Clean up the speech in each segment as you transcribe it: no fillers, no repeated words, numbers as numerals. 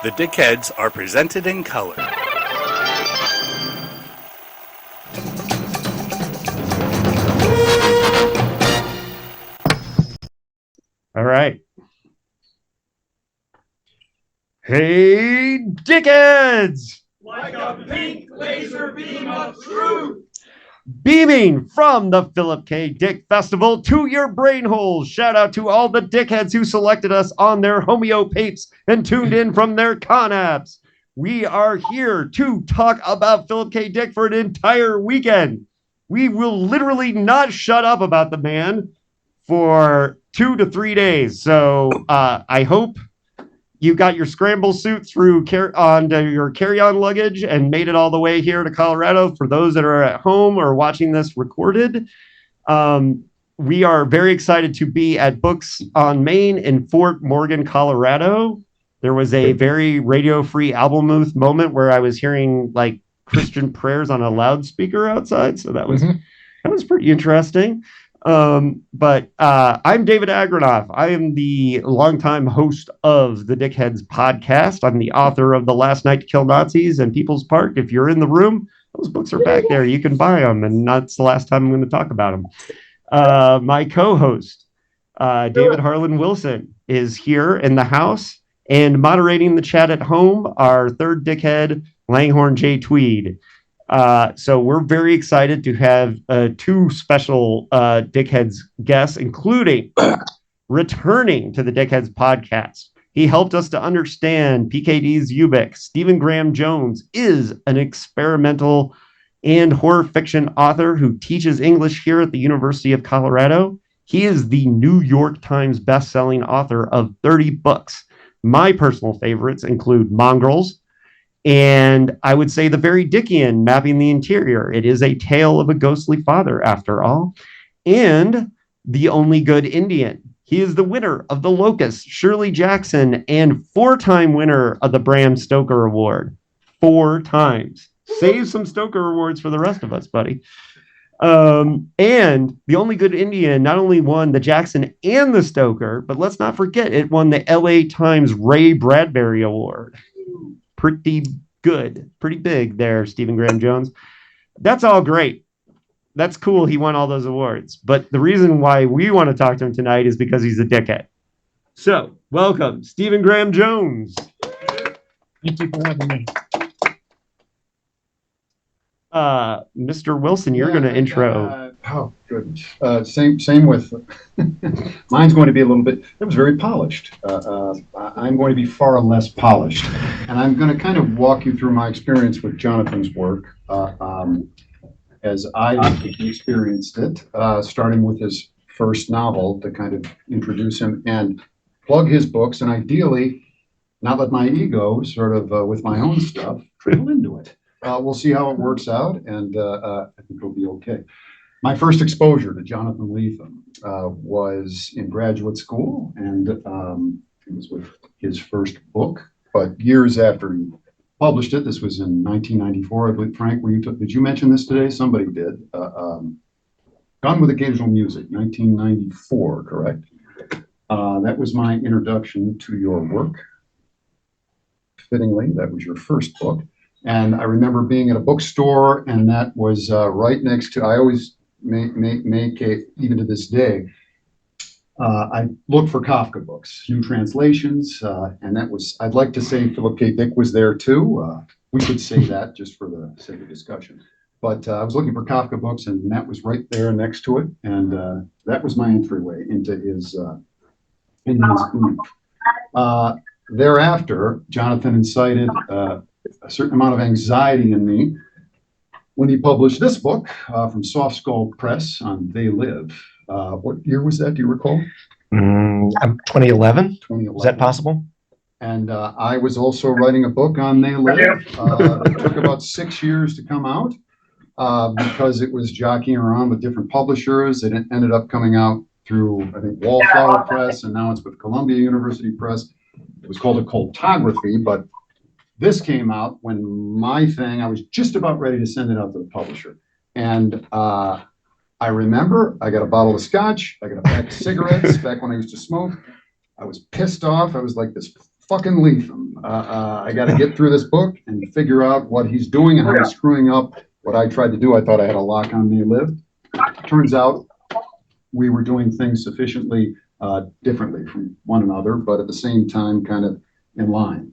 The DickHeads are presented in color. All right. Hey, DickHeads! Like a pink laser beam of truth! Beaming from the Philip K. Dick Festival to your brain holes. Shout out to all the dickheads who selected us on their homeopapes and tuned in from their con apps. We are here to talk about Philip K. Dick for an entire weekend. We will literally not shut up about the man for 2 to 3 days. So I hope you got your scramble suit through onto your carry-on luggage and made it all the way here to Colorado. For those that are at home or watching this recorded, we are very excited to be at Books on Main in Fort Morgan, Colorado. There was a very radio-free album booth moment where I was hearing like Christian prayers on a loudspeaker outside. So that was pretty interesting. But I'm David Agronoff. I am the longtime host of the DickHeads podcast. I'm the author of The Last Night to Kill Nazis and People's Park. If you're in the room, those books are back there. You can buy them, and that's the last time I'm going to talk about them. My co-host, David Harlan Wilson, is here in the house and moderating the chat at home, our third dickhead, Langhorne J. Tweed. So we're very excited to have two special DickHeads guests, including returning to the DickHeads podcast. He helped us to understand PKD's Ubik. Stephen Graham Jones is an experimental and horror fiction author who teaches English here at the University of Colorado. He is the New York Times best-selling author of 30 books. My personal favorites include Mongrels, and I would say the very Dickian, Mapping the Interior. It is a tale of a ghostly father, after all. And The Only Good Indian. He is the winner of the Locust, Shirley Jackson, and 4-time winner of the Bram Stoker Award. 4 times. Save some Stoker Awards for the rest of us, buddy. And The Only Good Indian not only won the Jackson and the Stoker, but let's not forget it won the LA Times Ray Bradbury Award. Pretty good, pretty big there, Stephen Graham Jones. That's all great. That's cool. He won all those awards. But the reason why we want to talk to him tonight is because he's a dickhead. So, welcome, Stephen Graham Jones. Thank you for having me. Mr. Wilson, you're going to intro. Oh, goodness. Same with mine's going to be a little bit. It was very polished. I'm going to be far less polished, and I'm going to kind of walk you through my experience with Jonathan's work as I experienced it, starting with his first novel to kind of introduce him and plug his books, and ideally not let my ego sort of with my own stuff trickle into it. We'll see how it works out, and I think it'll be okay. My first exposure to Jonathan Lethem was in graduate school, and it was with his first book. But years after he published it, this was in 1994. I believe, Frank, did you mention this today? Somebody did. Gone with Occasional Music, 1994, correct? That was my introduction to your work. Fittingly, that was your first book. And I remember being at a bookstore, and that was right next to, I always make it, even to this day, I look for Kafka books, new translations, and that was, I'd like to say Philip K. Dick was there too. We could say that just for the sake of discussion. But I was looking for Kafka books, and that was right there next to it, and that was my entryway into his group. Thereafter, Jonathan incited a certain amount of anxiety in me when he published this book from Soft Skull Press on They Live. What year was that? Do you recall? 2011. 2011. Is that possible? And I was also writing a book on They Live. It took about 6 years to come out because it was jockeying around with different publishers. It ended up coming out through, I think, Wallflower Press, and now it's with Columbia University Press. It was called a cultography, but this came out when I was just about ready to send it out to the publisher. And I remember I got a bottle of scotch, I got a pack of cigarettes back when I used to smoke. I was pissed off. I was like this fucking Lethem. I got to get through this book and figure out what he's doing and how he's screwing up what I tried to do. I thought I had a lock on me lived. Turns out we were doing things sufficiently differently from one another, but at the same time, kind of in line.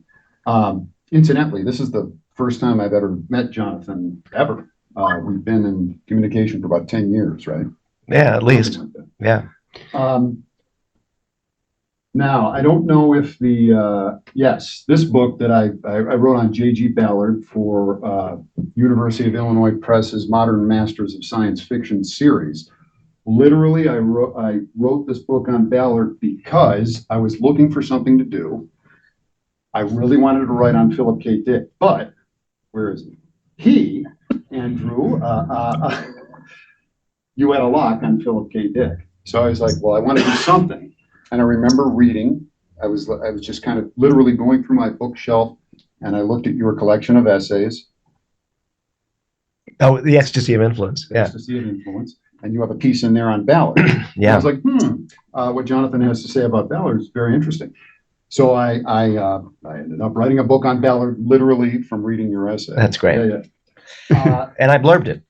Incidentally, this is the first time I've ever met Jonathan ever. We've been in communication for about 10 years, right? Yeah, at least. Something like Yeah. that. Now, I don't know if yes, this book that I wrote on J.G. Ballard for University of Illinois Press's Modern Masters of Science Fiction series. Literally, I wrote this book on Ballard because I was looking for something to do. I really wanted to write on Philip K. Dick, but where is he? He, Andrew, you had a lock on Philip K. Dick. So I was like, well, I want to do something. And I remember reading, I was just kind of literally going through my bookshelf, and I looked at your collection of essays. Oh, The Ecstasy of Influence. Yeah. Ecstasy of Influence. And you have a piece in there on Ballard. Yeah. I was like, what Jonathan has to say about Ballard is very interesting. So I ended up writing a book on Ballard literally from reading your essay. That's great. Yeah. And I blurbed it.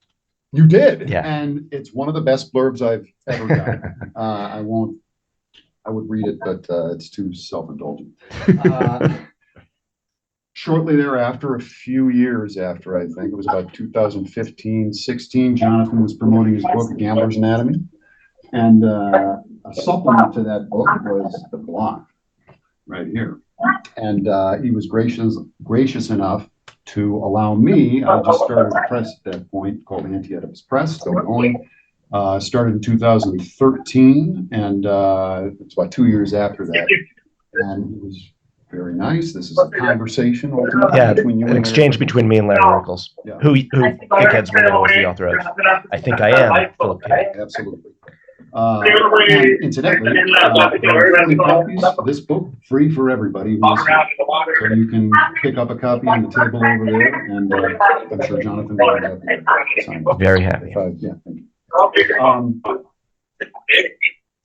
You did. Yeah. And it's one of the best blurbs I've ever gotten. I would read it, but it's too self-indulgent. Shortly thereafter, a few years after, I think it was about 2015, 16, Jonathan was promoting his book, Gambler's Anatomy. And a supplement to that book was the block right here. And he was gracious enough to allow me, I just started a press at that point called Anti-Oedipus Press, still going. Started in 2013, and it's about 2 years after that. And it was very nice. This is a conversation ultimately between you an and exchange Larry. between me and Larry Merkles, Yeah. who DickHeads will know is the author of I Think I Am, Philip K. Absolutely. And incidentally, there are 40 copies of this book free for everybody who wants it. So you can pick up a copy on the table over there, and I'm sure Jonathan will have it signed. Very happy. Yeah, thank you.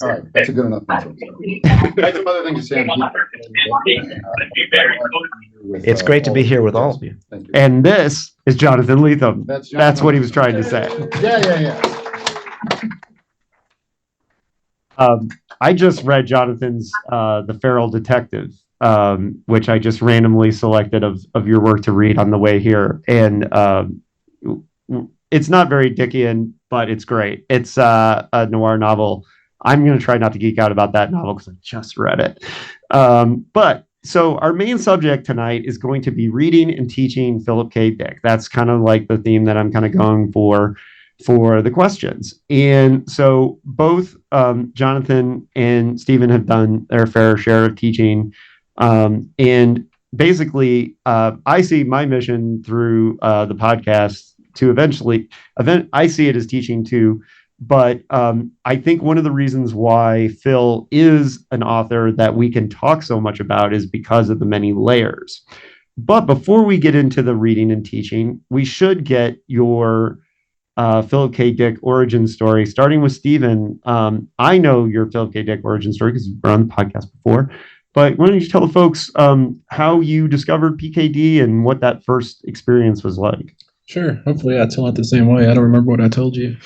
All right, that's a good enough intro. I have some other things to say. It's great to be here with all of you. Thank you. And this is Jonathan Lethem. That's what he was trying to say. Yeah. I just read Jonathan's The Feral Detective, which I just randomly selected of your work to read on the way here. And it's not very Dickian, but it's great. It's a noir novel. I'm going to try not to geek out about that novel because I just read it. But so our main subject tonight is going to be reading and teaching Philip K. Dick. That's kind of like the theme that I'm kind of going for the questions. And so both Jonathan and Stephen have done their fair share of teaching. And basically, I see my mission through the podcast to I see it as teaching too. But I think one of the reasons why Phil is an author that we can talk so much about is because of the many layers. But before we get into the reading and teaching, we should get your Philip K. Dick origin story, starting with Stephen. I know your Philip K. Dick origin story because you've been on the podcast before. But why don't you tell the folks how you discovered PKD and what that first experience was like? Sure. Hopefully I tell it the same way. I don't remember what I told you.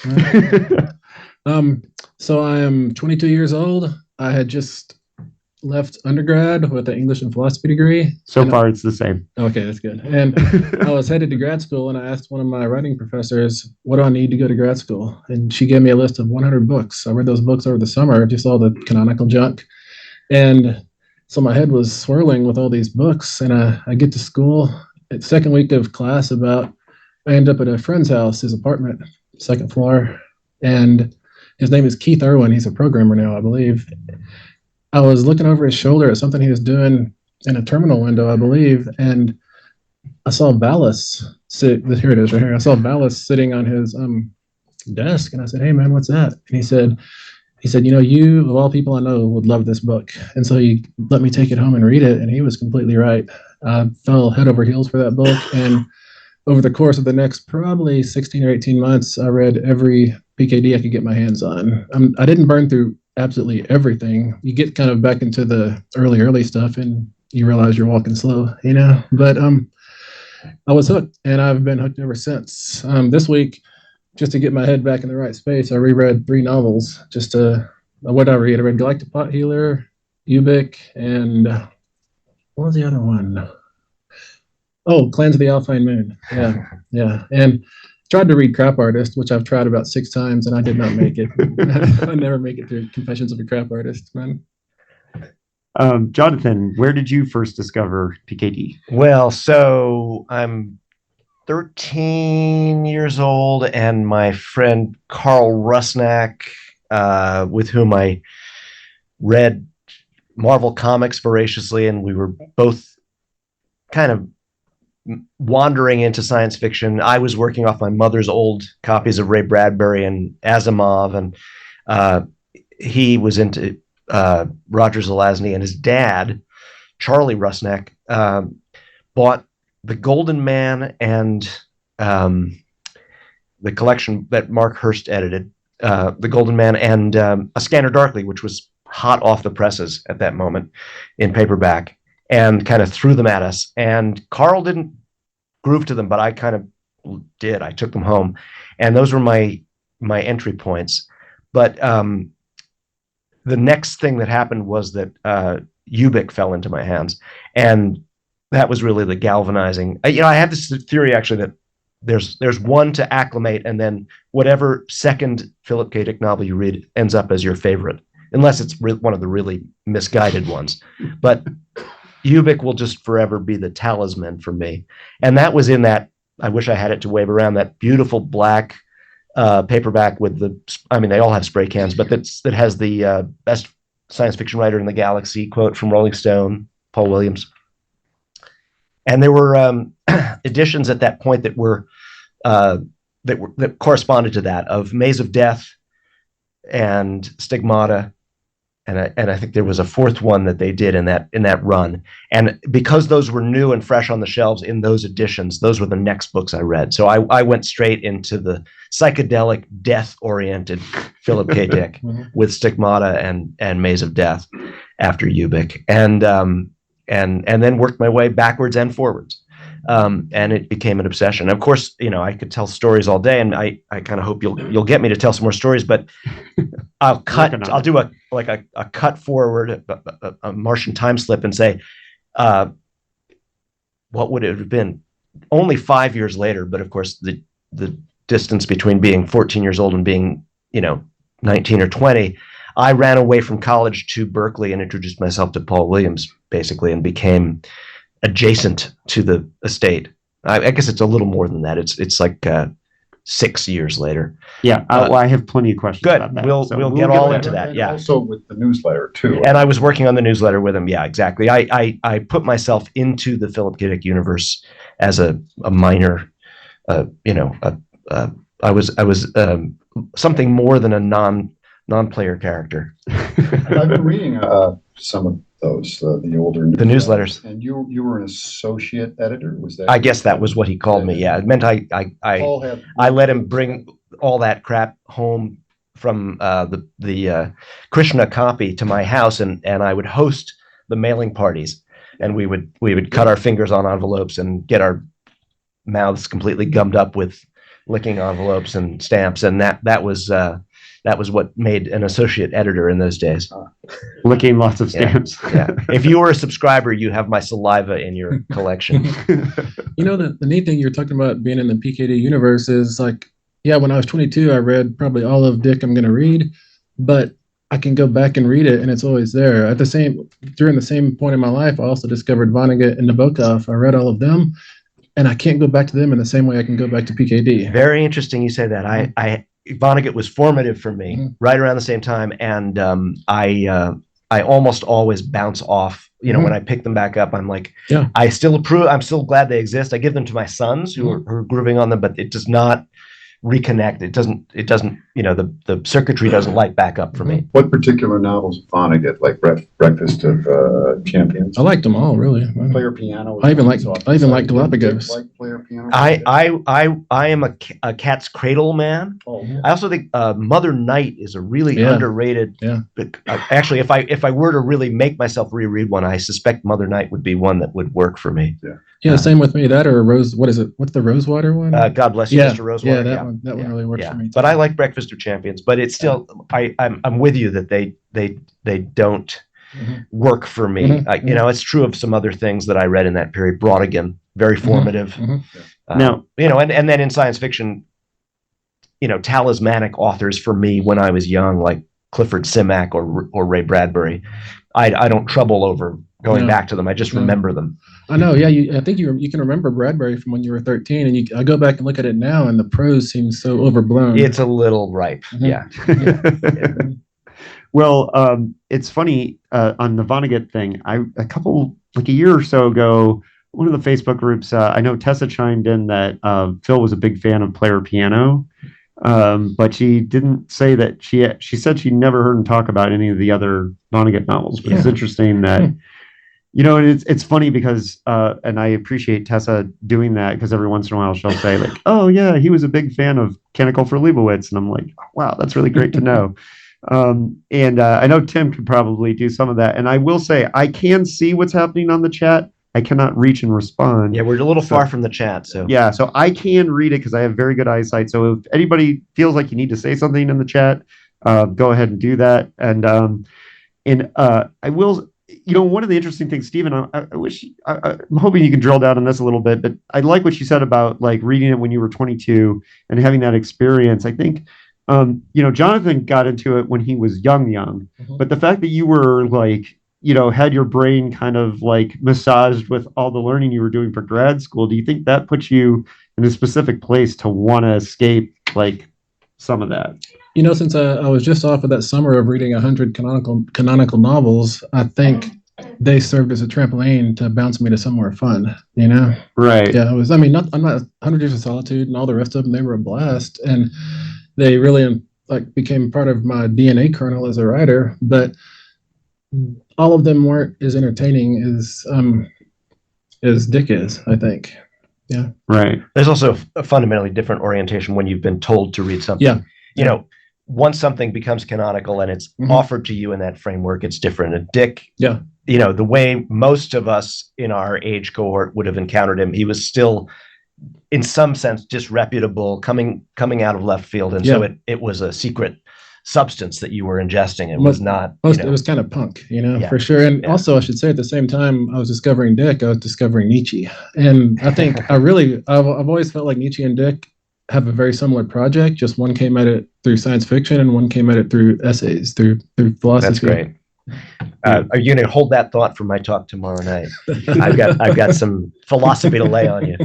So I am 22 years old. I had just left undergrad with an English and philosophy degree. So far, it's the same. Okay, that's good. And I was headed to grad school, and I asked one of my writing professors, what do I need to go to grad school? And she gave me a list of 100 books. I read those books over the summer, just all the canonical junk. And so my head was swirling with all these books, and I get to school. At second week of class, I end up at a friend's house, his apartment, second floor, and his name is Keith Irwin. He's a programmer now, I believe. I was looking over his shoulder at something he was doing in a terminal window, I believe, and I saw Valis sit. Here it is, right here. I saw Valis sitting on his desk, and I said, "Hey, man, what's that?" And he said, you of all people I know would love this book. And so he let me take it home and read it, and he was completely right. I fell head over heels for that book, and over the course of the next probably 16 or 18 months, I read every PKD I could get my hands on. I didn't burn through absolutely everything. You get kind of back into the early stuff, and you realize you're walking slow, But I was hooked, and I've been hooked ever since. This week, just to get my head back in the right space, I reread 3 novels. What did I read? I read Galactic Pot Healer, Ubik, and what was the other one? Oh, Clans of the Alpine Moon. Yeah. And tried to read Crap Artist, which I've tried about 6 times, and I did not make it. I never make it through Confessions of a Crap Artist, man. Jonathan, where did you first discover PKD? Well, so I'm 13 years old, and my friend Carl Rusnak, with whom I read Marvel Comics voraciously, and we were both kind of wandering into science fiction. I was working off my mother's old copies of Ray Bradbury and Asimov, and he was into Roger Zelazny, and his dad, Charlie Rusnak, bought The Golden Man and the collection that Mark Hurst edited, The Golden Man and A Scanner Darkly, which was hot off the presses at that moment in paperback, and kind of threw them at us. And Carl didn't groove to them, but I kind of did. I took them home, and those were my entry points. But the next thing that happened was that Ubik fell into my hands, and that was really the galvanizing. I have this theory actually that there's one to acclimate, and then whatever second Philip K. Dick novel you read ends up as your favorite, unless it's one of the really misguided ones. But Ubik will just forever be the talisman for me. And that was in that, I wish I had it to wave around, that beautiful black paperback with they all have spray cans, but that has the best science fiction writer in the galaxy quote from Rolling Stone, Paul Williams. And there were editions at that point that corresponded to that, of Maze of Death and Stigmata, and I think there was a 4th one that they did in that run. And because those were new and fresh on the shelves in those editions, those were the next books I read. So I went straight into the psychedelic, death-oriented Philip K. Dick with Stigmata and Maze of Death after Ubik, and then worked my way backwards and forwards. And it became an obsession. Of course, I could tell stories all day, and I kind of hope you'll get me to tell some more stories, but I'll do a cut forward, a Martian time slip, and say, what would it have been only 5 years later? But of course, the distance between being 14 years old and being, 19 or 20, I ran away from college to Berkeley and introduced myself to Paul Williams, basically, and became adjacent to the estate. I guess it's a little more than that. It's like 6 years later. Yeah, I have plenty of questions good. about that. We'll get all into that. Yeah. Also with the newsletter too. And I was working on the newsletter with him. Yeah, exactly. I put myself into the Philip K. Dick universe as a minor, I was something more than a non-player character. And I've been reading some of those, the older newsletters. And you were an associate editor, was that? I guess that was what he called me. Yeah, it meant I let him bring all that crap home from the Krishna copy to my house, and I would host the mailing parties, and we would cut our fingers on envelopes and get our mouths completely gummed up with licking envelopes and stamps, and that was what made an associate editor in those days. Licking lots of stamps. Yeah. If you were a subscriber, you have my saliva in your collection. The neat thing you're talking about being in the PKD universe is when I was 22, I read probably all of Dick I'm going to read, but I can go back and read it, and it's always there. During the same point in my life, I also discovered Vonnegut and Nabokov. I read all of them, and I can't go back to them in the same way I can go back to PKD. Very interesting you say that. Vonnegut was formative for me right around the same time, and I almost always bounce off. When I pick them back up, I'm like, I still approve. I'm still glad they exist. I give them to my sons who are grooving on them, but it does not reconnect. It doesn't. The circuitry doesn't light back up for me. What particular novels of Vonnegut, like Breakfast of Champions? I liked them all, really. Player Piano. I even liked Galapagos. Like Player piano? I am a Cat's Cradle man. Oh, I also think Mother Night is a really Yeah. underrated. Yeah. Actually, if I were to really make myself reread one, I suspect Mother Night would be one that would work for me. Yeah, same with me. That or Rose. What is it? What's the Rosewater one? God bless you, yeah, Mr. Rosewater. yeah, that one really works for me. Too. But I like Breakfast of Champions. But it's still, I'm with you that they don't work for me. You know, it's true of some other things that I read in that period. Brodigan, very formative. Now, you know, and then in science fiction, you know, talismanic authors for me when I was young, like Clifford Simak or Ray Bradbury, I don't trouble over going back to them. I just remember them. I know. Yeah, I think you can remember Bradbury from when you were 13, and I go back and look at it now, and the prose seems so overblown. It's a little ripe. Yeah. Well, it's funny on the Vonnegut thing. A year or so ago, one of the Facebook groups, I know Tessa chimed in that Phil was a big fan of Player Piano, but she didn't say that she said she never heard him talk about any of the other Vonnegut novels. But it's interesting that. You know, and it's funny because, and I appreciate Tessa doing that because every once in a while she'll say like, "Oh yeah, he was a big fan of Canticle for Leibowitz," and I'm like, "Wow, that's really great to know." And I know Tim could probably do some of that. And I will say, I can see what's happening on the chat. I cannot reach and respond. Yeah, we're a little far from the chat, so yeah, so I can read it because I have very good eyesight. So if anybody feels like you need to say something in the chat, go ahead and do that. And I will. You know, one of the interesting things, Stephen, I'm hoping you can drill down on this a little bit, but I like what you said about like reading it when you were 22 and having that experience. I think, you know, Jonathan got into it when he was young, but the fact that you were like, you know, had your brain kind of like massaged with all the learning you were doing for grad school, do you think that puts you in a specific place to want to escape like some of that? You know, since I was just off of that summer of reading 100 canonical novels, I think they served as a trampoline to bounce me to somewhere fun. You know, Right? Yeah, I'm not 100 Years of Solitude and all the rest of them. They were a blast, and they really like became part of my DNA kernel as a writer. But all of them weren't as entertaining as Dick is, I think. Yeah. Right. There's also a fundamentally different orientation when you've been told to read something. Yeah. You know, once something becomes canonical and it's offered to you in that framework, it's different. And Dick, Yeah. you know, the way most of us in our age cohort would have encountered him, he was still, in some sense, disreputable, coming out of left field. And so it was a secret substance that you were ingesting. It was not. It was kind of punk, you know, for sure. And also, I should say, at the same time I was discovering Dick, I was discovering Nietzsche. And I think I've always felt like Nietzsche and Dick have a very similar project. Just one came at it through science fiction, and one came at it through essays, through philosophy. That's great. Are you going to hold that thought for my talk tomorrow night? I've got some philosophy to lay on you.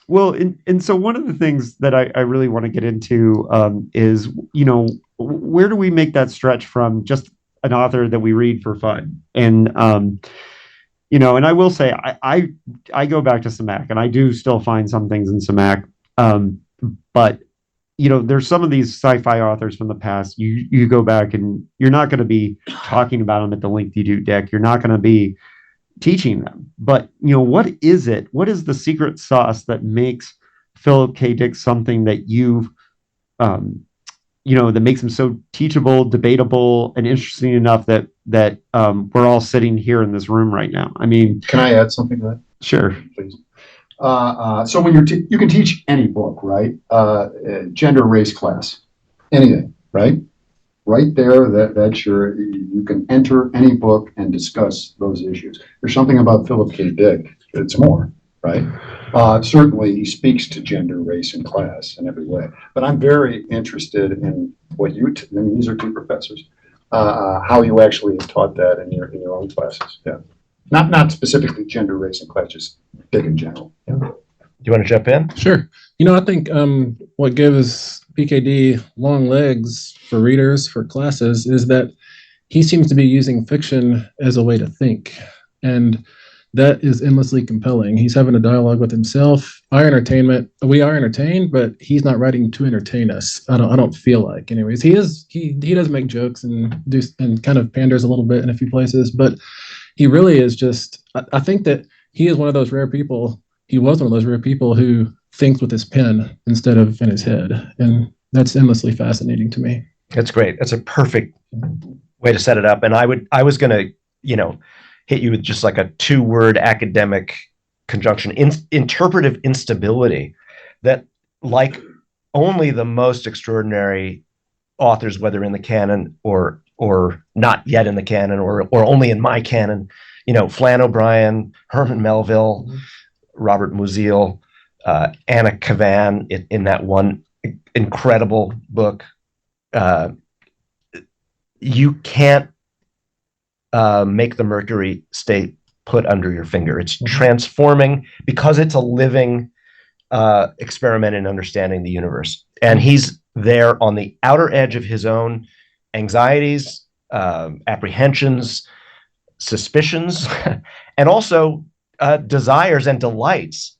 Well, and so one of the things that I really want to get into is, you know, where do we make that stretch from just an author that we read for fun? And, you know, and I will say, I go back to Simak, and I do still find some things in Simak. But, you know, there's some of these sci-fi authors from the past, you go back and you're not going to be talking about them at the length you do, Dick. You're not going to be teaching them. But, you know, what is the secret sauce that makes Philip K. Dick something that you've, you know, that makes him so teachable, debatable, and interesting enough that we're all sitting here in this room right now? I mean, Can I add something to that? Sure. Please. So when you can teach any book, right? Gender, race, class, anything, right? Right there, that's you can enter any book and discuss those issues. There's something about Philip K. Dick that's more, right? Certainly he speaks to gender, race, and class in every way. But I'm very interested in what I mean, these are two professors, how you actually have taught that in your own classes. Yeah. Not specifically gender, race, and class, just Dick in general. Yeah. Do you want to jump in? Sure. You know, I think what gives PKD long legs for readers, for classes, is that he seems to be using fiction as a way to think. And that is endlessly compelling. He's having a dialogue with himself. We are entertained, but he's not writing to entertain us. I don't feel like, anyways. He does make jokes and kind of panders a little bit in a few places, but he really is just, I think that he is one of those rare people he was one of those rare people who thinks with his pen instead of in his head. And that's endlessly fascinating to me. That's great. That's a perfect way to set it up. And I was going to, hit you with just like a 2-word academic conjunction, interpretive instability, that like only the most extraordinary authors, whether in the canon or not yet in the canon or only in my canon, Flann O'Brien, Herman Melville, Robert Musil, Anna Kavan in that one incredible book. You can't make the mercury stay put under your finger. It's transforming because it's a living experiment in understanding the universe. And he's there on the outer edge of his own anxieties, apprehensions, suspicions, and also desires and delights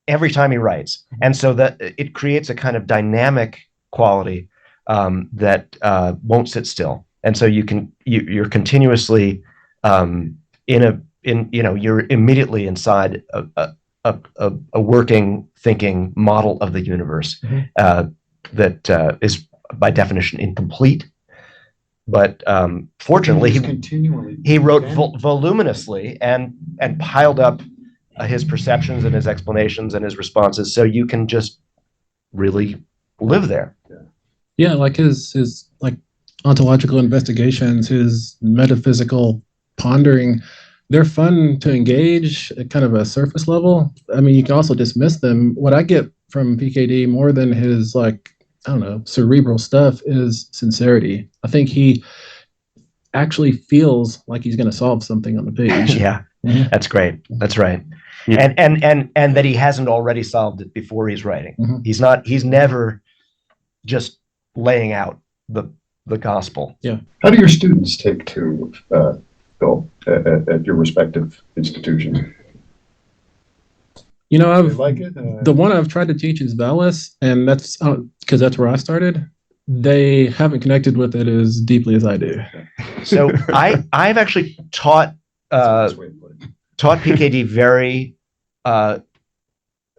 every time he writes. And so that it creates a kind of dynamic quality that won't sit still. And so you're continuously you're immediately inside a working, thinking model of the universe that is by definition incomplete. But fortunately, he wrote voluminously and piled up his perceptions and his explanations and his responses, so you can just really live there. Yeah, like his like ontological investigations, his metaphysical pondering, they're fun to engage at kind of a surface level. I mean, you can also dismiss them. What I get from PKD more than his cerebral stuff is sincerity. I think he actually feels like he's going to solve something on the page. Yeah, that's great. That's right. Yeah. And that he hasn't already solved it before he's writing. He's never just laying out the gospel. Yeah. How do your students take to Bill at your respective institutions? I've like it? The one I've tried to teach is Valis, and that's because that's where I started. They haven't connected with it as deeply as I do. So I've actually taught PKD very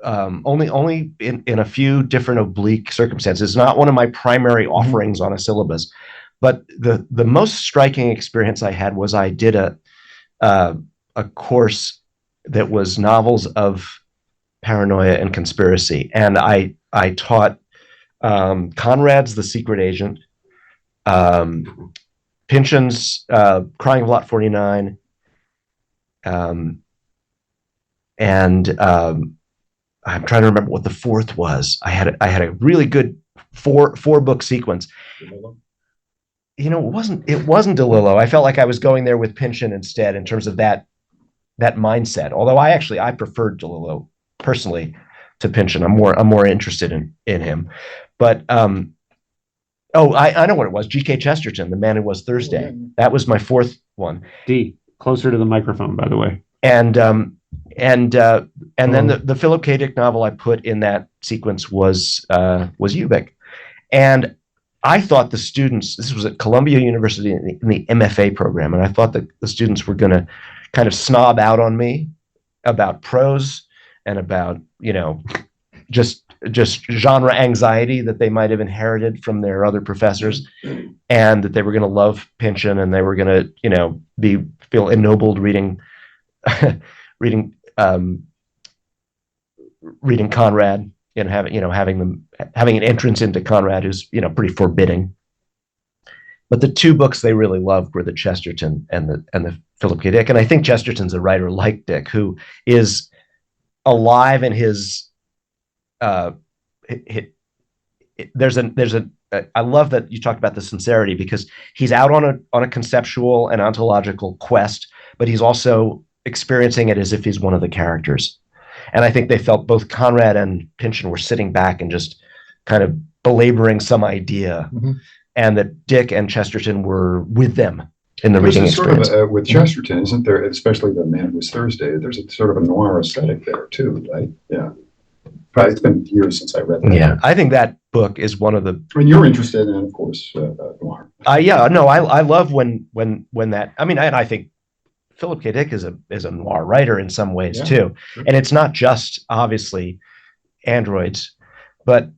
only in a few different oblique circumstances. It's not one of my primary offerings on a syllabus, but the most striking experience I had was I did a course that was novels of paranoia and conspiracy, and I taught Conrad's The Secret Agent, Pynchon's Crying of Lot 49, and I'm trying to remember what the fourth was. I had a really good four book sequence. It wasn't DeLillo. I felt like I was going there with Pynchon instead in terms of that mindset. Although I preferred DeLillo personally to Pynchon. I'm more interested in him. But I know what it was. G.K. Chesterton, The Man Who Was Thursday. That was my fourth one. D, closer to the microphone, by the way. And then the Philip K. Dick novel I put in that sequence was Ubik. And I thought the students, this was at Columbia University in the MFA program, and I thought that the students were going to kind of snob out on me about prose and about, just genre anxiety that they might have inherited from their other professors, and that they were going to love Pynchon and they were going to, feel ennobled reading Conrad and having an entrance into Conrad who's pretty forbidding. But the two books they really loved were the Chesterton and the Philip K. Dick. And I think Chesterton's a writer like Dick who is alive in his. I love that you talked about the sincerity, because he's out on a conceptual and ontological quest, but he's also experiencing it as if he's one of the characters. And I think they felt both Conrad and Pynchon were sitting back and just kind of belaboring some idea, and that Dick and Chesterton were with them in the reading experience. Sort of, with Chesterton, isn't there, especially The Man Who Was Thursday, there's a sort of a noir aesthetic there too, right? Yeah. But it's been years since I read that. Yeah, I think that book is one of the. I mean, you're interested in, of course, noir. I love when that. I mean, and I think Philip K. Dick is a noir writer in some ways Yeah, too, sure. and it's not just obviously androids, but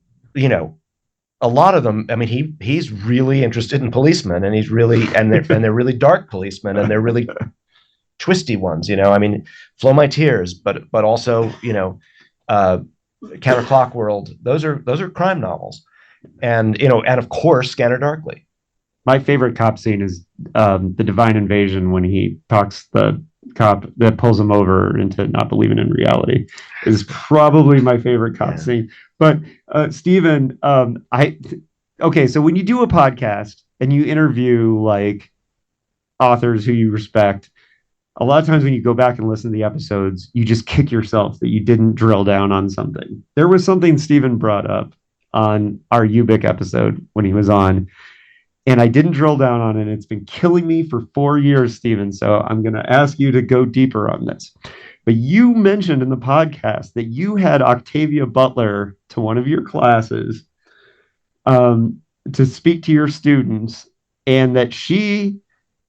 a lot of them. I mean, he's really interested in policemen, and he's really and they're really dark policemen, and they're really twisty ones. I mean, Flow My Tears, but also Counterclock World. Those are crime novels, and and of course Scanner Darkly. My favorite cop scene is the Divine Invasion when he talks the cop that pulls him over into not believing in reality. Is probably my favorite cop scene. But Stephen, okay, so when you do a podcast and you interview like authors who you respect, a lot of times when you go back and listen to the episodes, you just kick yourself that you didn't drill down on something. There was something Stephen brought up on our Ubik episode when he was on, and I didn't drill down on it. It's been killing me for 4 years, Stephen. So I'm going to ask you to go deeper on this. But you mentioned in the podcast that you had Octavia Butler to one of your classes to speak to your students, and that she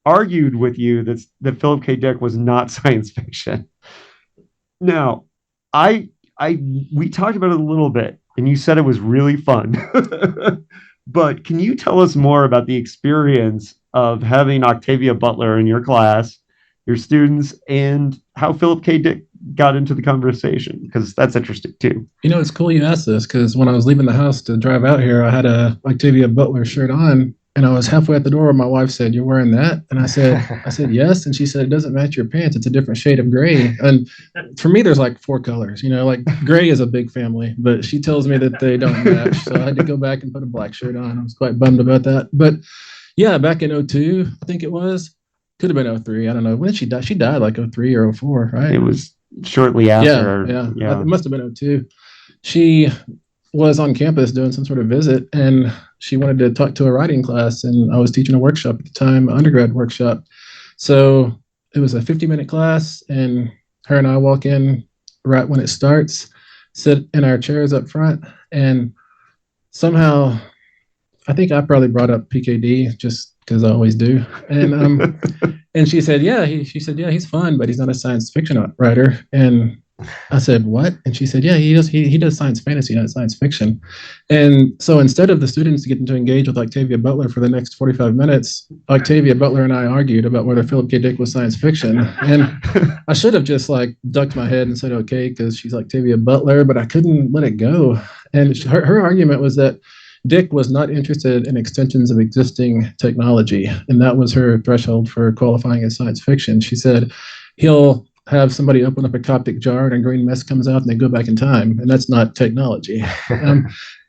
argued with you that Philip K. Dick was not science fiction. Now, we talked about it a little bit, and you said it was really fun. But can you tell us more about the experience of having Octavia Butler in your class, your students, and how Philip K. Dick got into the conversation? Because that's interesting too. It's cool you asked this, because when I was leaving the house to drive out here, I had a Octavia Butler shirt on, and I was halfway at the door. My wife said, "You're wearing that?" And I said, "Yes." And she said, "It doesn't match your pants. It's a different shade of gray." And for me, there's like 4 colors, like gray is a big family, but she tells me that they don't match. So I had to go back and put a black shirt on. I was quite bummed about that. But yeah, back in 02, I think it was, could have been 03. I don't know. When did she die? She died like 03 or 04, right? It was shortly after. Yeah. It must have been 02. She was on campus doing some sort of visit, and she wanted to talk to a writing class, and I was teaching a workshop at the time, an undergrad workshop. So it was a 50-minute class, and her and I walk in right when it starts, sit in our chairs up front, and somehow I think I probably brought up PKD just because I always do. And and she said, he's fun, but he's not a science fiction writer. And I said, what? And she said, yeah, he does science fantasy, not science fiction. And so instead of the students getting to engage with Octavia Butler for the next 45 minutes, Octavia Butler and I argued about whether Philip K. Dick was science fiction. And I should have just like ducked my head and said, okay, because she's Octavia Butler, but I couldn't let it go. And her argument was that Dick was not interested in extensions of existing technology, and that was her threshold for qualifying as science fiction. She said he'll have somebody open up a Coptic jar and a green mist comes out and they go back in time, and that's not technology.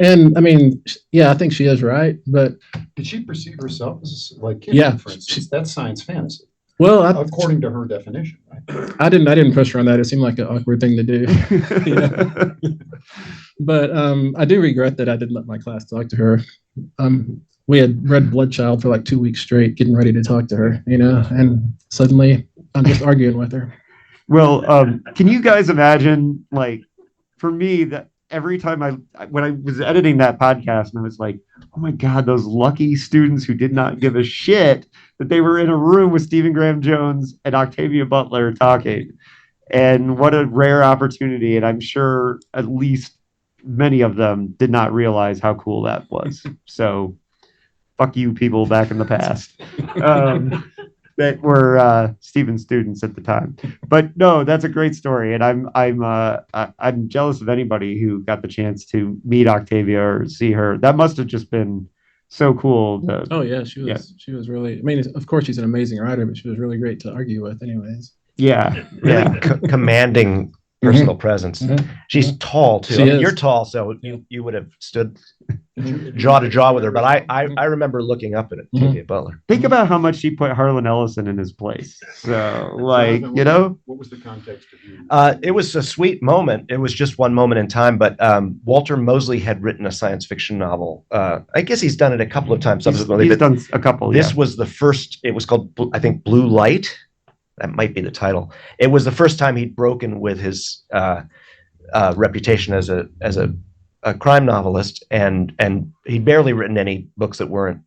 And I mean, yeah, I think she is right, but Did she perceive herself as like Kipling, for instance? That's science fantasy, well, according to her definition, right? I didn't push her on that. It seemed like an awkward thing to do. But I do regret that I didn't let my class talk to her. We had read Bloodchild for like 2 weeks straight, getting ready to talk to her, and suddenly I'm just arguing with her. Well, can you guys imagine, like, for me, that every time when I was editing that podcast, and I was like, oh my God, those lucky students who did not give a shit that they were in a room with Stephen Graham Jones and Octavia Butler talking. And what a rare opportunity. And I'm sure at least many of them did not realize how cool that was. So fuck you people back in the past. That were Stephen's students at the time. But no, that's a great story, and I'm jealous of anybody who got the chance to meet Octavia or see her. That must have just been so cool. Oh yeah, she was really. I mean, of course, she's an amazing writer, but she was really great to argue with, anyways. Yeah, Really commanding personal presence. She's tall too. She is. You're tall, so you would have stood jaw to jaw with her. But I remember looking up at it, Octavia Butler. Think about how much she put Harlan Ellison in his place. So, like, What was the context of you? It was a sweet moment. It was just one moment in time. But Walter Mosley had written a science fiction novel. I guess he's done it a couple of times subsequently. He's done a couple. This was the first. It was called, I think, Blue Light. That might be the title. It was the first time he'd broken with his reputation as a crime novelist, and he'd barely written any books that weren't,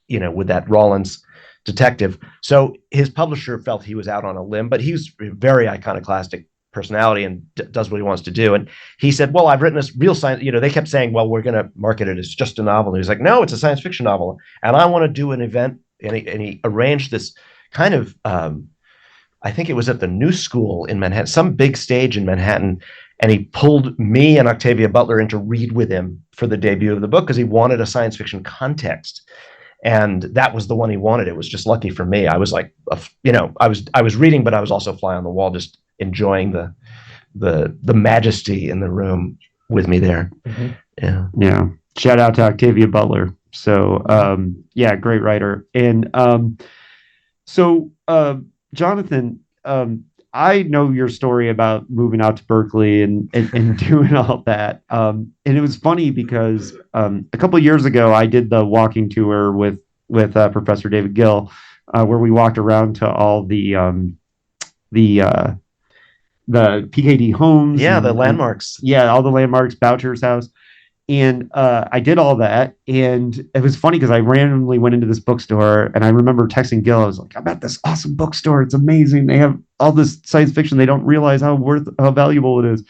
with that Rollins detective. So his publisher felt he was out on a limb, but he's a very iconoclastic personality and does what he wants to do. And he said, well, I've written this real science, they kept saying, well, we're going to market it as just a novel. And he was like, no, it's a science fiction novel. And I want to do an event. And he arranged this kind of, I think it was at the New School in Manhattan, some big stage in Manhattan. And he pulled me and Octavia Butler in to read with him for the debut of the book because he wanted a science fiction context. And that was the one he wanted. It was just lucky for me. I was like, I was reading, but I was also fly on the wall, just enjoying the majesty in the room with me there. Mm-hmm. Yeah. Shout out to Octavia Butler. So, great writer. And Jonathan, I know your story about moving out to Berkeley and doing all that. And it was funny because a couple of years ago, I did the walking tour with Professor David Gill, where we walked around to all the PKD homes. Yeah, the landmarks. All the landmarks, Boucher's house. And I did all that. And it was funny because I randomly went into this bookstore and I remember texting Gil. I was like, I'm at this awesome bookstore. It's amazing. They have all this science fiction. They don't realize how valuable it is.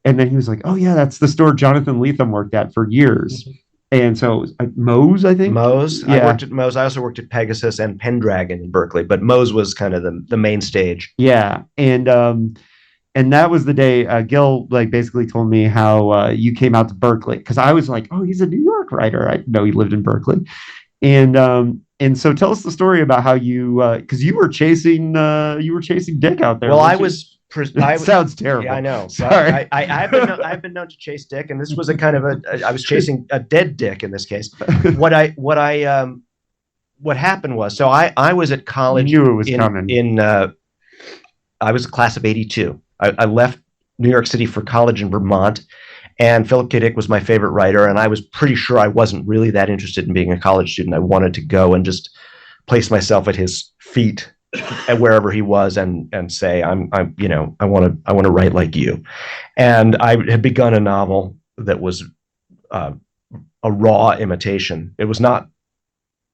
And then he was like, oh, yeah, that's the store Jonathan Lethem worked at for years. Mm-hmm. And so it was Moe's, I think. Moe's. Yeah. I worked at Moe's. I also worked at Pegasus and Pendragon in Berkeley, but Moe's was kind of the main stage. Yeah. And that was the day Gil basically told me how you came out to Berkeley, because I was like, oh, he's a New York writer. I know he lived in Berkeley. And so tell us the story about how you, because you were chasing Dick out there. Well, I sounds terrible. Yeah, I know. Sorry. I've been known to chase Dick, and this was a kind of I was chasing a dead Dick in this case. What happened was, so I was at college. You knew it was coming. I was a class of '82. I left New York City for college in Vermont, and Philip K. Dick was my favorite writer, and I was pretty sure I wasn't really that interested in being a college student. I wanted to go and just place myself at his feet at wherever he was and say, I want to write like you. And I had begun a novel that was a raw imitation. It was not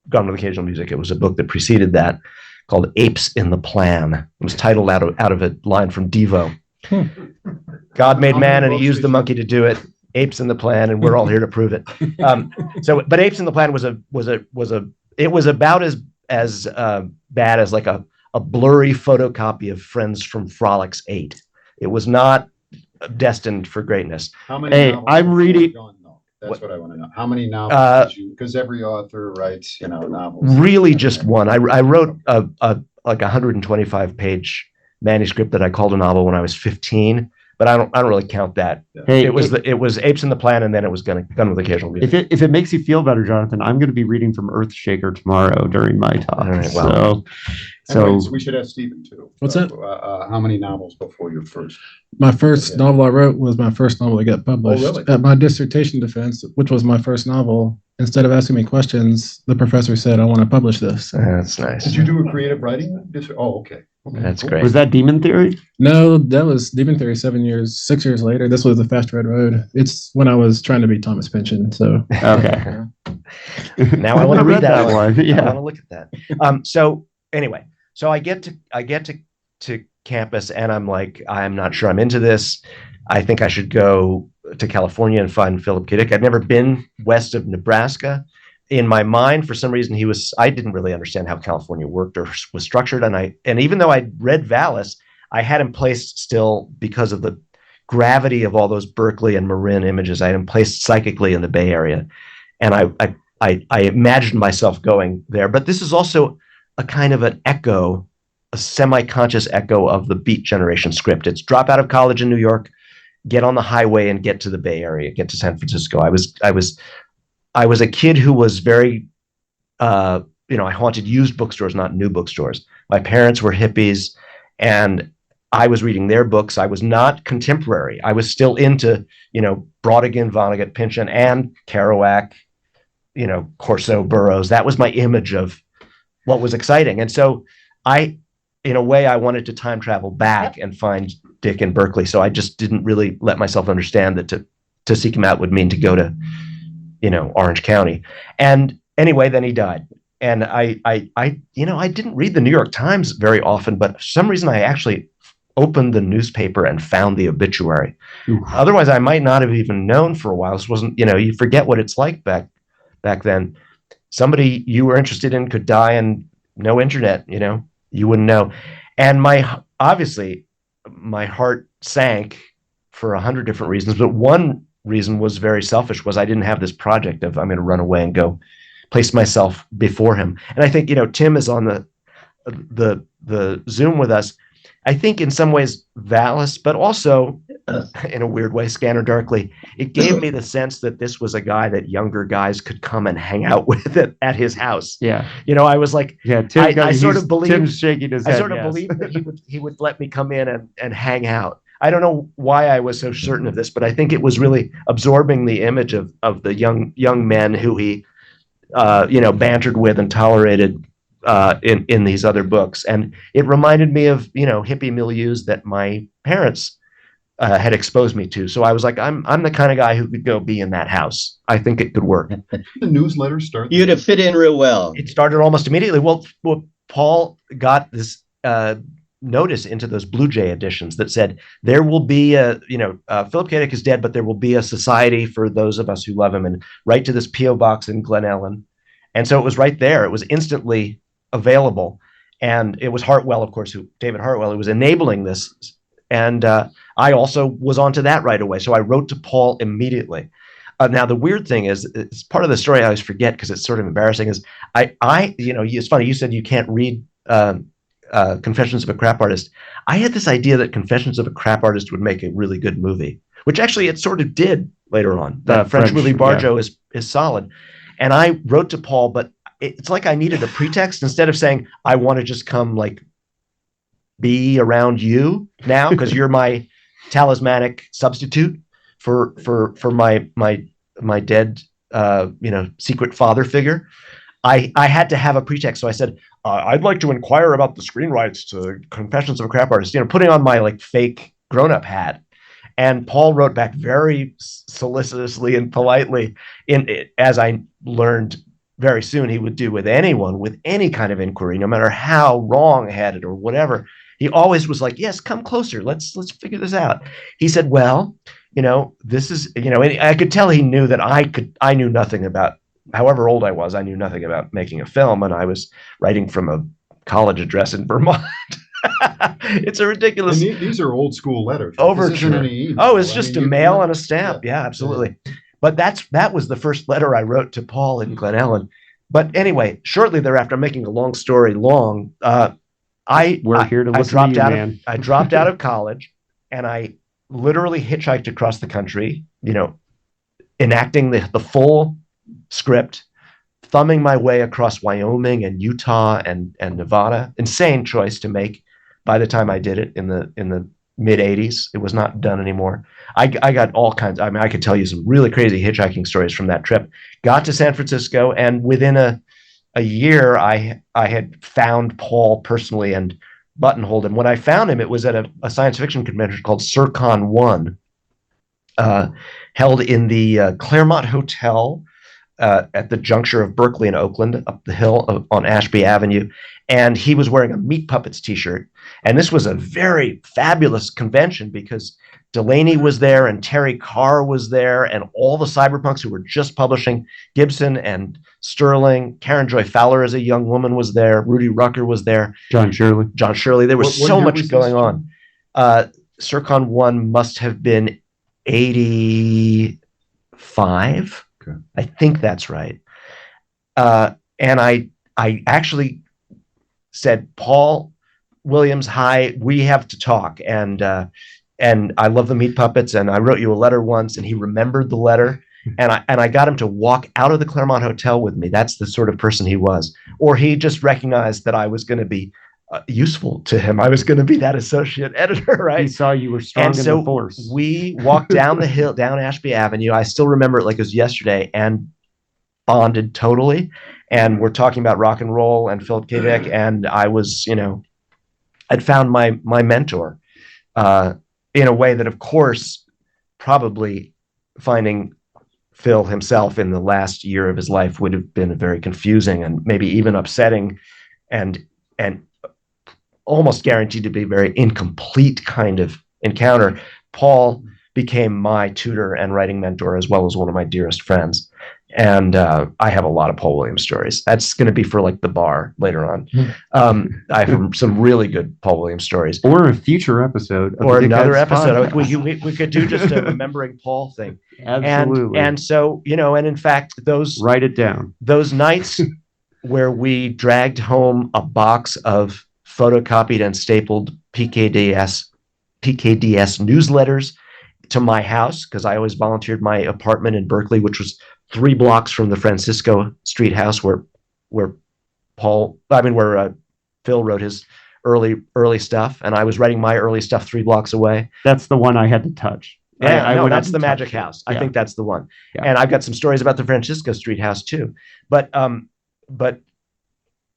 Gone with Occasional Music. It was a book that preceded that, called Apes in the Plan. It was titled out of a line from Devo. God made man and he used the monkey to do it. Apes in the Plan, and we're all here to prove it. But Apes in the Plan was about as bad as like a blurry photocopy of Friends from Frolics 8. It was not destined for greatness. How many novels I'm reading. That's what I want to know. How many novels did you? Because every author writes, novels. Really, just one. I wrote a 125-page manuscript that I called a novel when I was 15, but I don't really count that. Hey, it was Apes in the Plan, and then it was Gone with Occasional Music. If it makes you feel better, Jonathan, I'm going to be reading from Earthshaker tomorrow during my talk. All right, well. So we should ask Stephen too. What's that? How many novels before your first? My first novel I wrote was my first novel that got published. Oh, really? At my dissertation defense, which was my first novel. Instead of asking me questions, the professor said, I want to publish this. That's nice. Did you do a creative writing? Oh, okay. That's cool. great. Was that Demon Theory? No, that was Demon Theory 6 years later. This was The Fast Red Road. It's when I was trying to be Thomas Pynchon. So okay. Now I want to read that one. Yeah. I want to look at that. So anyway, so I get to campus, and I'm like, I'm not sure I'm into this. I think I should go to California and find Philip K. Dick. I've never been west of Nebraska. In my mind, for some reason, I didn't really understand how California worked or was structured. And even though I read Valis, I had him placed still, because of the gravity of all those Berkeley and Marin images, I had him placed psychically in the Bay Area. And I imagined myself going there. But this is also a kind of an echo, a semi-conscious echo of the Beat Generation script. It's drop out of college in New York, get on the highway and get to the Bay Area, get to San Francisco. I was a kid who was very, I haunted used bookstores, not new bookstores. My parents were hippies, and I was reading their books. I was not contemporary. I was still into, Brautigan, Vonnegut, Pynchon, and Kerouac, Corso, Burroughs. That was my image of what was exciting. And so in a way, I wanted to time travel back and find Dick in Berkeley. So I just didn't really let myself understand that to seek him out would mean to go to, Orange County. And anyway, then he died. I didn't read the New York Times very often, but for some reason I actually opened the newspaper and found the obituary. Oof. Otherwise, I might not have even known for a while. This wasn't, you forget what it's like back then. Somebody you were interested in could die and no internet, you wouldn't know. And obviously my heart sank for 100 different reasons, but one reason was very selfish, was I didn't have this project of I'm going to run away and go place myself before him. And I think, Tim is on the Zoom with us. I think in some ways Valis, but also in a weird way, Scanner Darkly, it gave me the sense that this was a guy that younger guys could come and hang out with at his house. Yeah. I was like, Yeah, Tim, I sort of believed, Tim's shaking his head. I sort of believed that he would let me come in and hang out. I don't know why I was so certain of this, but I think it was really absorbing the image of the young men who he bantered with and tolerated in these other books. And it reminded me of, hippie milieus that my parents had exposed me to. So I was like, I'm the kind of guy who could go be in that house. I think it could work. The newsletter started. You'd have fit in real well. It started almost immediately. Well, Paul got this notice into those Blue Jay editions that said there will be Philip K. Dick is dead, but there will be a society for those of us who love him, and write to this P.O. box in Glen Ellen. And so it was right there. It was instantly available. And it was Hartwell, of course, David Hartwell, who was enabling this. And I also was onto that right away. So I wrote to Paul immediately. Now, the weird thing is, it's part of the story I always forget because it's sort of embarrassing, is it's funny, you said you can't read Confessions of a Crap Artist. I had this idea that Confessions of a Crap Artist would make a really good movie, which actually it sort of did later on. The French Willy Barjo is solid. And I wrote to Paul, but it's like I needed a pretext. Instead of saying, I want to just come be around you now because you're my talismanic substitute for my dead secret father figure. I had to have a pretext. So I said, I'd like to inquire about the screen rights to Confessions of a Crap Artist, putting on my fake grown-up hat. And Paul wrote back very solicitously and politely, as I learned very soon he would do with anyone with any kind of inquiry, no matter how wrong-headed or whatever. He always was like, yes, come closer. Let's figure this out. He said, well, this is, and I could tell he knew that I knew nothing about, however old I was, I knew nothing about making a film, and I was writing from a college address in Vermont. It's a ridiculous. And these are old school letters. Overture. It's just a mail and a stamp. Yeah, absolutely. Yeah. But that was the first letter I wrote to Paul in Glen Ellen. But anyway, shortly thereafter, I'm making a long story long. We're here to listen to you, man. I dropped out of college, and I literally hitchhiked across the country, enacting the full script, thumbing my way across Wyoming and Utah and Nevada. Insane choice to make. By the time I did it in the mid 80s, it was not done anymore. I got all kinds. I could tell you some really crazy hitchhiking stories from that trip. Got to San Francisco, and within a year, I had found Paul personally and buttonholed him. When I found him, it was at a science fiction convention called Circon 1, held in the Claremont Hotel at the juncture of Berkeley and Oakland, up the hill on Ashby Avenue. And he was wearing a Meat Puppets t-shirt. And this was a very fabulous convention because Delaney was there and Terry Carr was there and all the cyberpunks who were just publishing. Gibson and Sterling, Karen Joy Fowler as a young woman was there. Rudy Rucker was there. John Shirley. There was so much going on. Circon 1 must have been 85. Okay. I think that's right. And I actually said, Paul Williams, hi, we have to talk. And I love the Meat Puppets, and I wrote you a letter once, and he remembered the letter. And I got him to walk out of the Claremont Hotel with me. That's the sort of person he was. Or he just recognized that I was going to be useful to him. I was going to be that associate editor, right? He saw you were strong in the force. We walked down the hill, down Ashby Avenue. I still remember it like it was yesterday, and bonded totally. And we're talking about rock and roll and Philip K. Dick, and I was, I'd found my mentor in a way that, of course, probably finding Phil himself in the last year of his life would have been very confusing and maybe even upsetting, and almost guaranteed to be a very incomplete kind of encounter. Paul became my tutor and writing mentor, as well as one of my dearest friends. And I have a lot of Paul Williams stories. That's going to be for like the bar later on. I have some really good Paul Williams stories. Or a future episode. Of Or the another DickHeads episode. podcast. We could do just a remembering Paul thing. Absolutely. And so, and in fact, write it down. Those nights where we dragged home a box of photocopied and stapled PKDS newsletters to my house, because I always volunteered my apartment in Berkeley, which was 3 blocks from the Francisco Street house where Phil wrote his early stuff, and I was writing my early stuff 3 blocks away. That's the one I had to touch. Yeah, that's the Magic House. I think that's the one. Yeah. And I've got some stories about the Francisco Street house too. But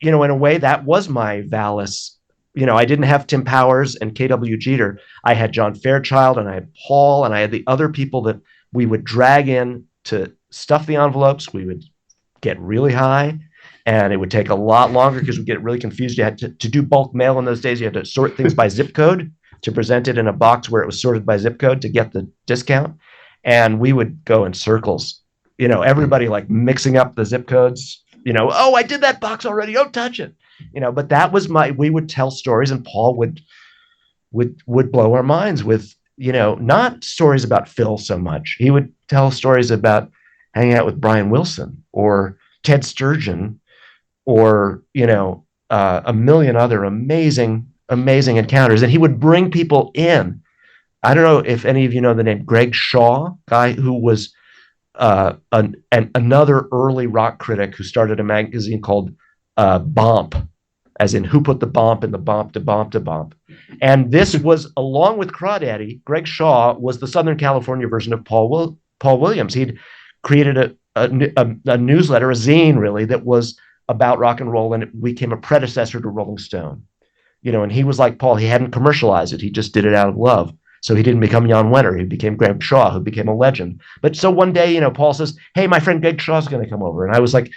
in a way, that was my Valis. I didn't have Tim Powers and K.W. Jeter. I had John Fairchild, and I had Paul, and I had the other people that we would drag in to stuff the envelopes. We would get really high, and it would take a lot longer because we'd get really confused. You had to do bulk mail in those days. You had to sort things by zip code to present it in a box where it was sorted by zip code to get the discount. And we would go in circles, everybody like mixing up the zip codes, oh, I did that box already. Don't touch it. But that was we would tell stories, and Paul would blow our minds with, not stories about Phil so much. He would tell stories about hanging out with Brian Wilson or Ted Sturgeon or, a million other amazing encounters. And he would bring people in. I don't know if any of you know the name Greg Shaw, guy who was another early rock critic who started a magazine called Bomp, as in who put the bomp in the bomp to bomp to bomp. And this was, along with Crawdaddy, Greg Shaw was the Southern California version of Paul Williams. He'd created a newsletter, a zine really, that was about rock and roll, and it became a predecessor to Rolling Stone. And he was like Paul. He hadn't commercialized it. He just did it out of love. So he didn't become Jan Wenner. He became Greg Shaw, who became a legend. But so one day, Paul says, hey, my friend Greg Shaw's going to come over. And I was like,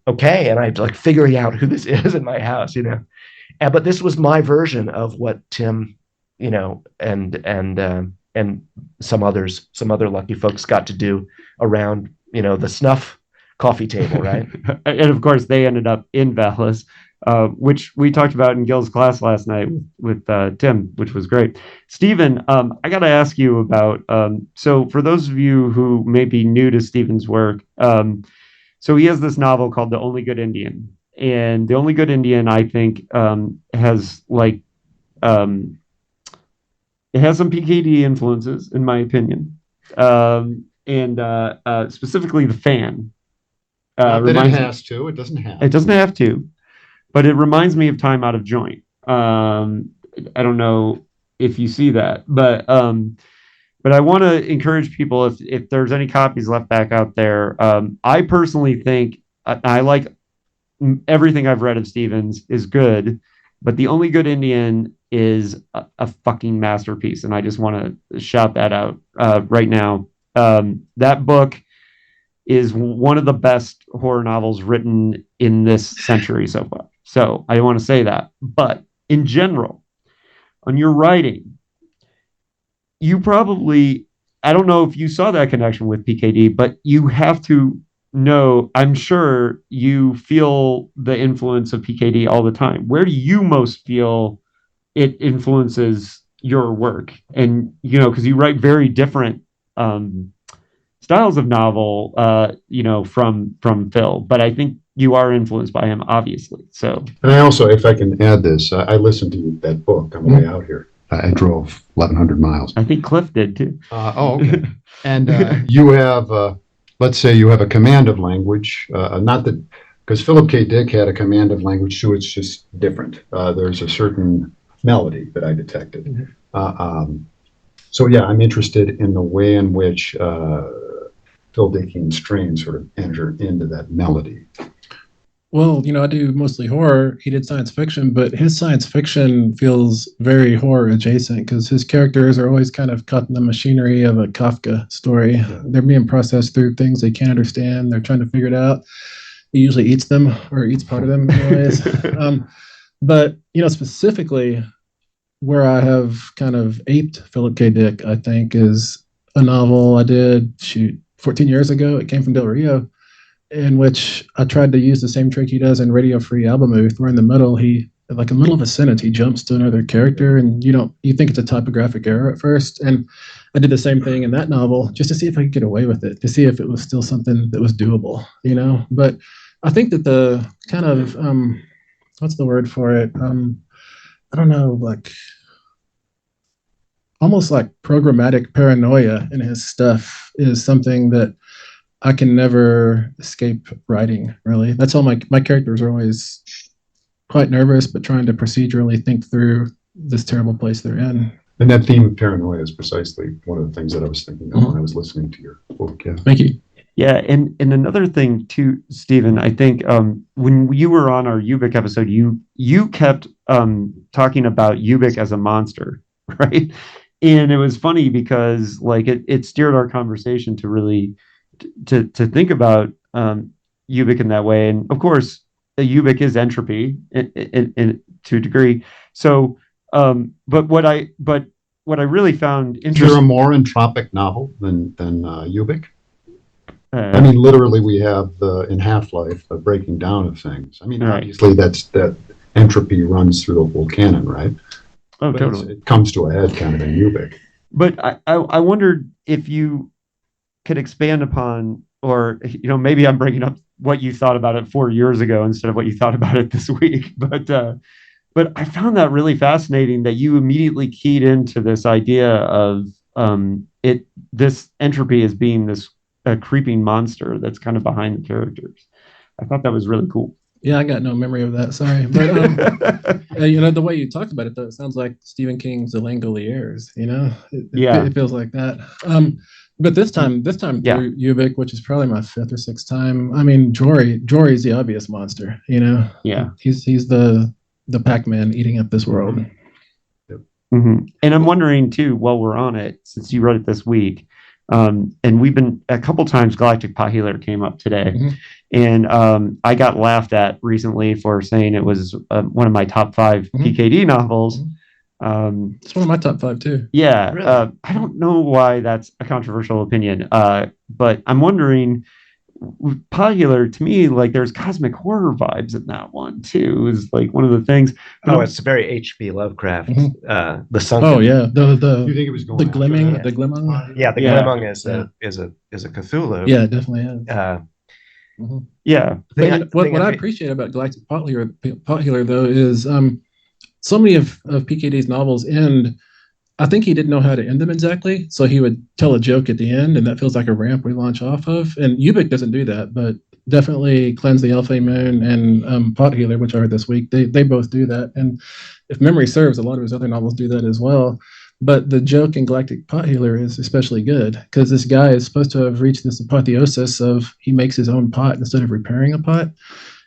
okay. And I had to like figuring out who this is in my house, but this was my version of what Tim, and some other lucky folks got to do around, the snuff coffee table, right? And of course they ended up in Valis, which we talked about in Gil's class last night with Tim, which was great. Stephen, I got to ask you about, so for those of you who may be new to Stephen's work, so he has this novel called The Only Good Indian. And The Only Good Indian, I think, has like, it has some PKD influences, in my opinion. And specifically the fan. Not that it has to. It doesn't have. It doesn't have to. But it reminds me of Time Out of Joint. I don't know if you see that, but I want to encourage people, if there's any copies left back out there. I personally think I like everything I've read of Stevens is good, but The Only Good Indian is a fucking masterpiece, and I just want to shout that out right now. That book is one of the best horror novels written in this century so far. So I want to say that. But in general, on your writing, you probably, I don't know if you saw that connection with PKD, but you have to know, I'm sure you feel the influence of PKD all the time. Where do you most feel it influences your work? And, because you write very different styles of novel, from Phil, but I think you are influenced by him, obviously. So, and I also, if I can add this, I listened to that book on the way out here. I drove 1,100 miles. I think Cliff did too. Okay. And you have, let's say, you have a command of language. Not that, because Philip K. Dick had a command of language too. It's just different. There's a certain melody that I detected. Mm-hmm. So yeah, I'm interested in the way in which Phil Dickian strains sort of enter into that melody. Well, I do mostly horror. He did science fiction, but his science fiction feels very horror adjacent because his characters are always kind of caught in the machinery of a Kafka story. They're being processed through things they can't understand. They're trying to figure it out. He usually eats them or eats part of them, anyways. But specifically, where I have kind of aped Philip K. Dick, I think, is a novel I did 14 years ago. It came from Del Rio, in which I tried to use the same trick he does in Radio Free Album Booth, where in the middle in the middle of a sentence, he jumps to another character, and you think it's a typographic error at first. And I did the same thing in that novel just to see if I could get away with it, to see if it was still something that was doable, But I think that the kind of what's the word for it? I don't know, like almost like programmatic paranoia in his stuff is something that I can never escape writing, really. That's all my characters are always quite nervous, but trying to procedurally think through this terrible place they're in. And that theme of paranoia is precisely one of the things that I was thinking of when I was listening to your book. Yeah. Thank you. Yeah, and another thing too, Stephen, I think when you were on our Ubik episode, you kept talking about Ubik as a monster, right? And it was funny because like it steered our conversation to really to think about Ubik in that way. And of course, a Ubik is entropy in to a degree. So, but what I really found Is there a interesting. more entropic novel than Ubik? I mean, literally, we have in Half-Life the breaking down of things. I mean, Right. obviously, that entropy runs through the whole canon, right? Oh, But totally. it comes to a head kind of in Ubik. But I wondered if you could expand upon, or maybe I'm bringing up what you thought about it 4 years ago instead of what you thought about it this week. But I found that really fascinating that you immediately keyed into this idea of this entropy as being this a creeping monster that's kind of behind the characters. I thought that was really cool. Yeah, I got no memory of that. Sorry, but the way you talked about it, though, it sounds like Stephen King's The Langoliers. It feels like that. But this time Yeah. through Ubik, which is probably my fifth or sixth time. I mean, Jory's the obvious monster. Yeah. He's the Pac-Man eating up this world. Mm-hmm. And I'm wondering too, while we're on it, since you wrote it this week, and we've been a couple times, Galactic Pot Healer came up today, and I got laughed at recently for saying it was one of my top 5 PKD novels. It's one of my top 5 too. Yeah, Really? I don't know why that's a controversial opinion, but I'm wondering, Pot Healer, to me, like there's cosmic horror vibes in that one too. Is like one of the things. Oh, it's very H.P. Lovecraft. The sunken. Oh yeah, You think it was going the after glimming, that? the glimming. Yeah, the Yeah. Glimung is a Cthulhu. Yeah, it definitely is. Yeah, What I appreciate about Galactic Pot Healer though is so many of PKD's novels end. I think he didn't know how to end them exactly, so he would tell a joke at the end, and that feels like a ramp we launch off of. And Ubik doesn't do that, but definitely Cleanse the Alpha Moon and Pot Healer, which I read this week, they both do that. And if memory serves, a lot of his other novels do that as well. But the joke in Galactic Pot Healer is especially good because this guy is supposed to have reached this apotheosis of he makes his own pot instead of repairing a pot.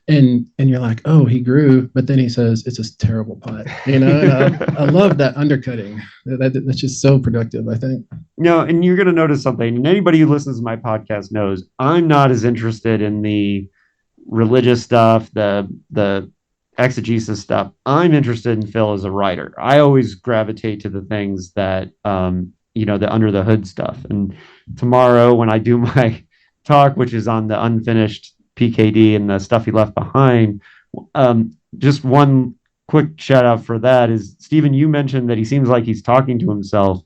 And you're like, oh, he grew, but then he says it's a terrible pot. And I love that undercutting. That's just so productive, I think. and you're going to notice something. And anybody who listens to my podcast knows I'm not as interested in the religious stuff, the exegesis stuff. I'm interested in Phil as a writer. I always gravitate to the things that the under the hood stuff. And tomorrow when I do my talk, which is on the unfinished PKD and the stuff he left behind, just one quick shout out for that is, Stephen, you mentioned that he seems like he's talking to himself.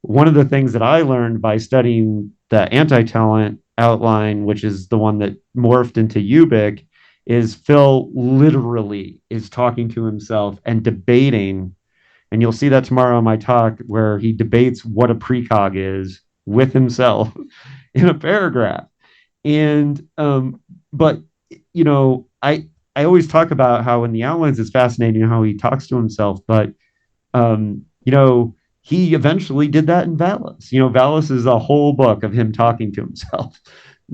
One of the things that I learned by studying the anti-talent outline, which is the one that morphed into Ubik, is Phil literally is talking to himself and debating, and you'll see that tomorrow in my talk where he debates what a precog is with himself in a paragraph. And but I always talk about how in the outlines it's fascinating how he talks to himself, but he eventually did that in Valis. Valis is a whole book of him talking to himself.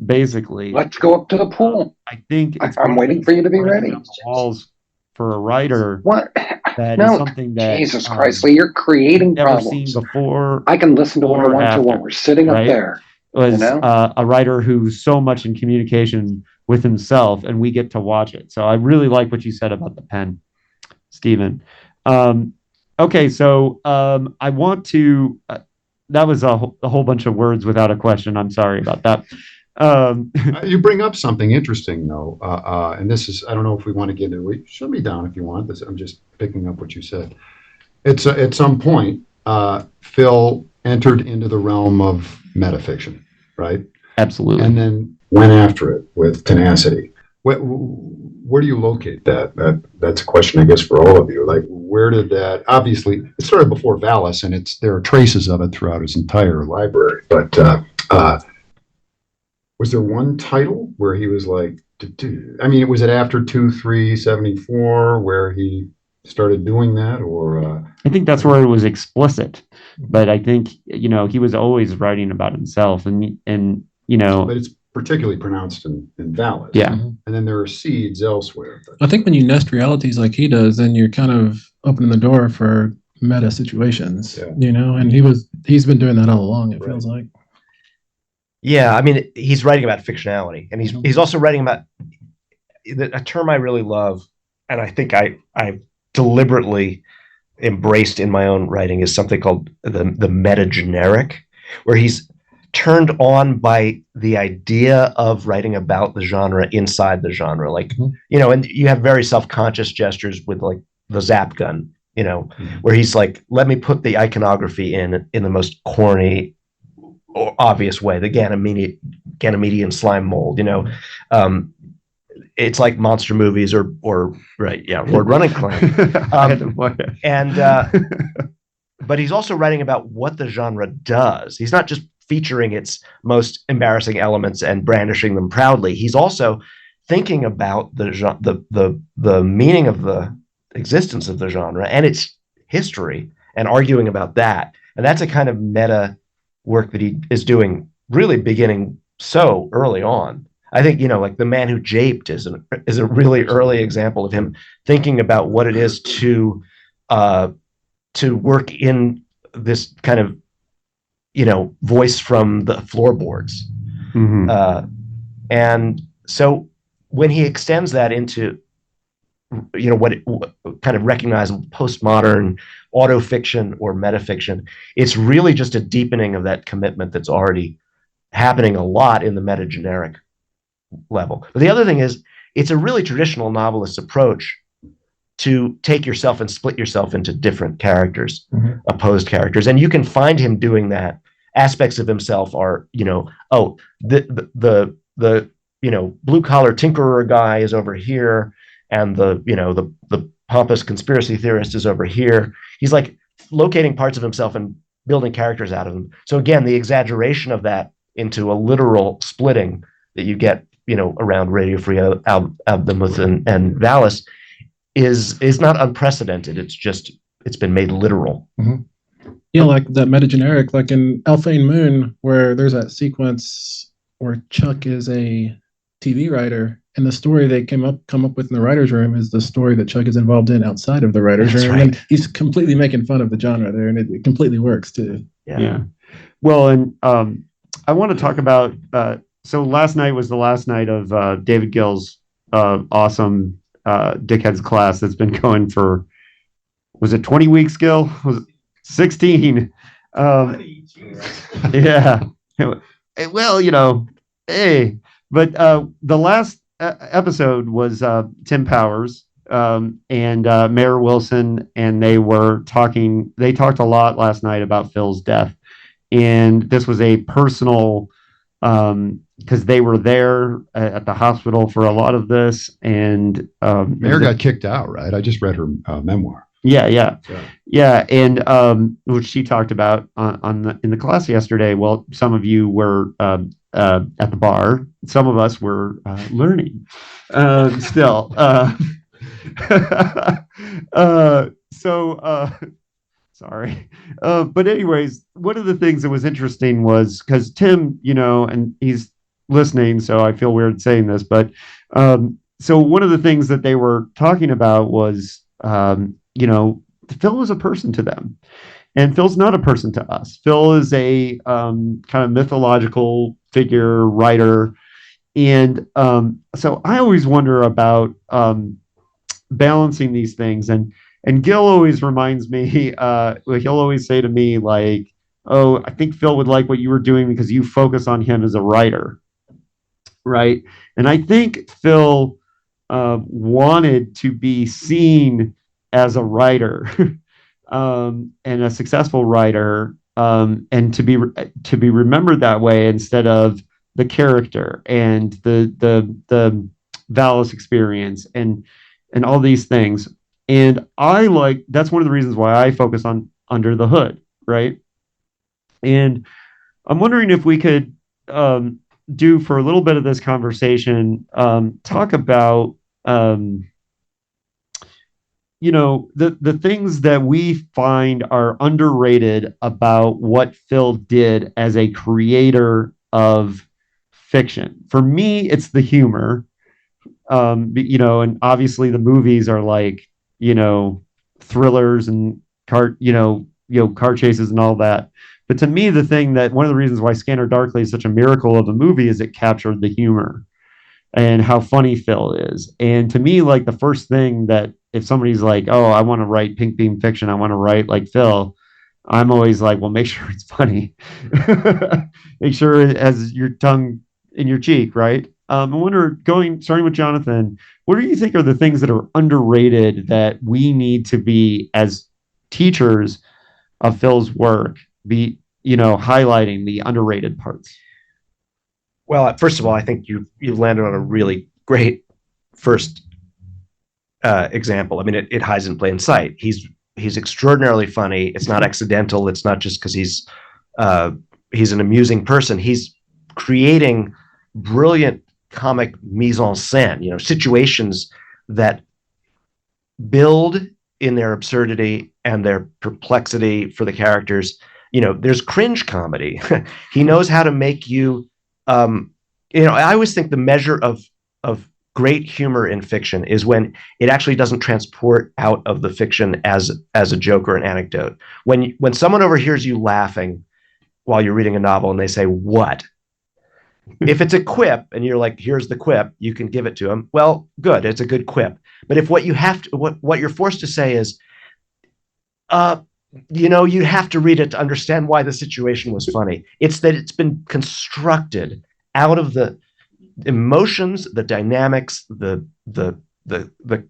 basically. Let's go up to the pool. I think it's I'm waiting for you to be ready. walls for a writer What? that is No, something that Jesus Christ, Lee, you're creating never problems. seen before. I can listen to what I or want to while after, we're sitting right? up there. Was You know? a writer who's so much in communication with himself, and we get to watch it. So I really like what you said about the pen, Stephen. Okay, so I want to. That was a whole bunch of words without a question. I'm sorry about that. You bring up something interesting, though, and this is, I don't know if we want to get into it. Shut me down if you want. I'm just picking up what you said. It's at some point, Phil entered into the realm of metafiction, right? Absolutely. And then went after it with tenacity. Where do you locate that? That's a question, I guess, for all of you. Like, where did that? Obviously, it started before Valis, and there are traces of it throughout his entire library. But was there one title where he was like, I mean, was it after 2-3-74 where he started doing that, or? I think that's where it was explicit, but I think he was always writing about himself, and But it's particularly pronounced in Valis. Yeah. And then there are seeds elsewhere. I think when you nest realities like he does, then you're kind of opening the door for meta situations, and he's been doing that all along, it feels like. Yeah, I mean, he's writing about fictionality, and he's also writing about a term I really love, and I think I deliberately embraced in my own writing, is something called the meta-generic, where he's turned on by the idea of writing about the genre inside the genre. Like, and you have very self-conscious gestures with like the zap gun, where he's like, let me put the iconography in the most corny or obvious way, the Ganymedian slime mold, it's like monster movies or Road Running Clan. But he's also writing about what the genre does. He's not just featuring its most embarrassing elements and brandishing them proudly. He's also thinking about the meaning of the existence of the genre and its history, and arguing about that. And that's a kind of meta work that he is doing, really beginning so early on. I think, like The Man Who Japed is a really early example of him thinking about what it is to work in this kind of, voice from the floorboards. And so when he extends that into, what kind of recognizable postmodern autofiction or metafiction, it's really just a deepening of that commitment that's already happening a lot in the meta-generic level. But the other thing is, it's a really traditional novelist approach to take yourself and split yourself into different characters, opposed characters. And you can find him doing that. Aspects of himself are, the blue collar tinkerer guy is over here, and the pompous conspiracy theorist is over here. He's like locating parts of himself and building characters out of them. So again, the exaggeration of that into a literal splitting that you get, around Radio Free Albemuth and Valis is not unprecedented. It's been made literal. Yeah, like that meta-generic, like in Alphane Moon, where there's that sequence where Chuck is a TV writer, and the story they come up with in the writer's room is the story that Chuck is involved in outside of the writer's room. Right. And he's completely making fun of the genre there, and it completely works too. Yeah. Well, and I want to talk about, so last night was the last night of David Gill's awesome DickHeads class that's been going for, was it 20 weeks, Gil? Was it 16? Yeah. Well, hey, but the last episode was Tim Powers and Mayor Wilson, and they talked a lot last night about Phil's death. And this was a personal, because they were there at the hospital for a lot of this. And Mayor got kicked out, right? I just read her memoir. Yeah. And which she talked about in the class yesterday. Well, some of you were at the bar. Some of us were learning still. Sorry. But anyways, one of the things that was interesting was because Tim, and he's listening, so I feel weird saying this, but so one of the things that they were talking about was, Phil is a person to them, and Phil's not a person to us. Phil is a kind of mythological figure, writer, and so I always wonder about balancing these things. And Gil always reminds me, he'll always say to me, like, oh, I think Phil would like what you were doing because you focus on him as a writer, right? And I think Phil wanted to be seen as a writer and a successful writer, and to be remembered that way instead of the character and the Valis experience and all these things. And that's one of the reasons why I focus on Under the Hood, right? And I'm wondering if we could do, for a little bit of this conversation, talk about the things that we find are underrated about what Phil did as a creator of fiction. For me, it's the humor. And obviously the movies are like, thrillers and car chases and all that. But to me, one of the reasons why Scanner Darkly is such a miracle of a movie is it captured the humor and how funny Phil is. And to me, like, the first thing that, if somebody's like, oh, I want to write pink beam fiction, I want to write like Phil, I'm always like, well, make sure it's funny. Make sure it has your tongue in your cheek, right? I wonder, starting with Jonathan, what do you think are the things that are underrated that we need to be, as teachers of Phil's work, be highlighting the underrated parts? Well, first of all, I think you landed on a really great first example. I mean, it hides in plain sight. He's extraordinarily funny. It's not accidental. It's not just because he's an amusing person. He's creating brilliant comic mise en scène, situations that build in their absurdity and their perplexity for the characters. There's cringe comedy. He knows how to make you, I always think the measure of great humor in fiction is when it actually doesn't transport out of the fiction as a joke or an anecdote. When someone overhears you laughing while you're reading a novel and they say, "What?" If it's a quip and you're like, "Here's the quip," you can give it to them. Well, good, it's a good quip. But if what you're forced to say is, you have to read it to understand why the situation was funny. It's that it's been constructed out of the emotions, the dynamics, the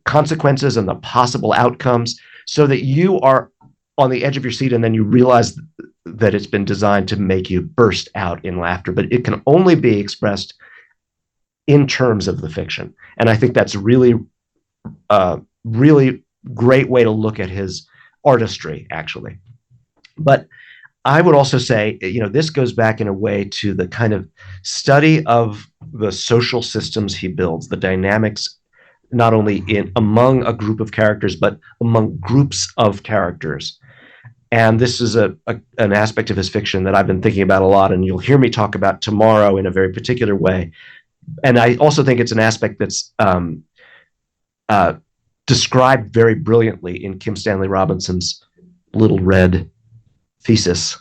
consequences and the possible outcomes, so that you are on the edge of your seat, and then you realize that it's been designed to make you burst out in laughter. But it can only be expressed in terms of the fiction. And I think that's really great way to look at his artistry, actually. But I would also say, this goes back in a way to the kind of study of the social systems he builds, the dynamics, not only among a group of characters, but among groups of characters. And this is an aspect of his fiction that I've been thinking about a lot, and you'll hear me talk about tomorrow in a very particular way. And I also think it's an aspect that's described very brilliantly in Kim Stanley Robinson's Little Red thesis.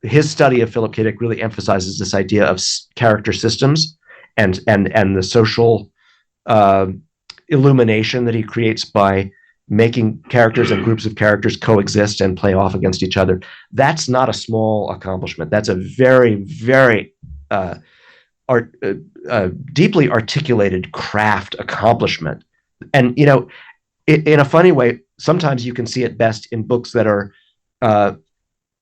His study of Philip K. Dick really emphasizes this idea of character systems and the social illumination that he creates by making characters and groups of characters coexist and play off against each other. That's not a small accomplishment. That's a very, very deeply articulated craft accomplishment. And, in a funny way, sometimes you can see it best in books that are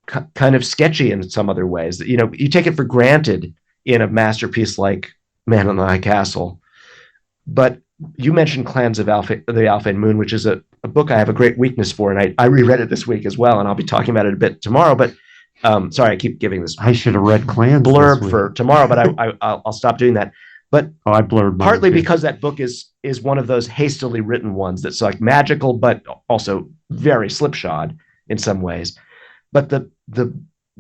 kind of sketchy in some other ways. You take it for granted in a masterpiece like Man in the High Castle. But you mentioned Clans of the Alpha and Moon, which is a book I have a great weakness for, and I reread it this week as well, and I'll be talking about it a bit tomorrow. But sorry, I keep giving this. I should have read Clans blurb for tomorrow, but I'll stop doing that. But I blurred mine partly too. because that book is one of those hastily written ones that's like magical, but also very slipshod in some ways. But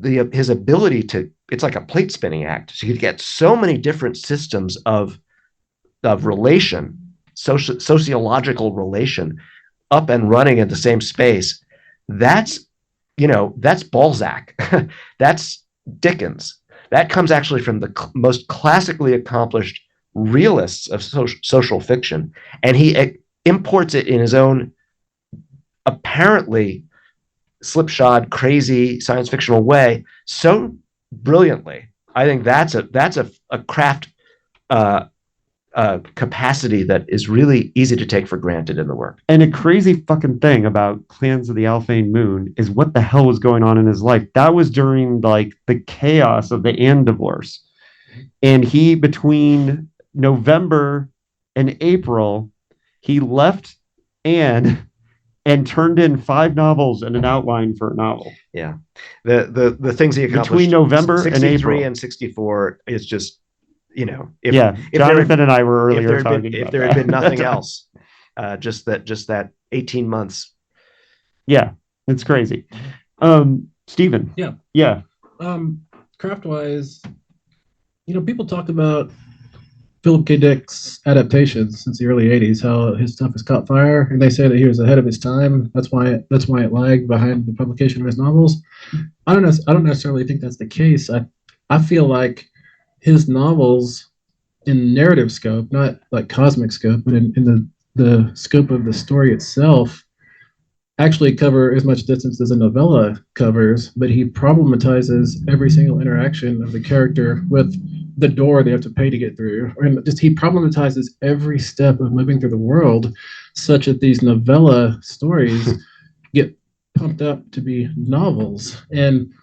his ability to it's like a plate spinning act. So you get so many different systems of relation, sociological relation, up and running in the same space. That's Balzac. That's Dickens. That comes actually from the most classically accomplished realists of social fiction, and he imports it in his own apparently slipshod, crazy science fictional way so brilliantly. I think that's a craft capacity that is really easy to take for granted in the work. And a crazy fucking thing about Clans of the Alphane Moon is what the hell was going on in his life. That was during like the chaos of the Anne divorce. And he, between November and April, he left Anne and turned in 5 novels and an outline for a novel. Yeah. The things he accomplished between November and April and 64 is just, Jonathan and I were earlier talking about if there had been nothing else, just that 18 months. Yeah, it's crazy. Stephen. Yeah. Craft wise, people talk about Philip K. Dick's adaptations since the early 80s, how his stuff has caught fire, and they say that he was ahead of his time. That's why it lagged behind the publication of his novels. I don't necessarily think that's the case. I feel like his novels in narrative scope, not like cosmic scope, but in the scope of the story itself, actually cover as much distance as a novella covers, but he problematizes every single interaction of the character with the door they have to pay to get through. And just he problematizes every step of moving through the world such that these novella stories get pumped up to be novels. And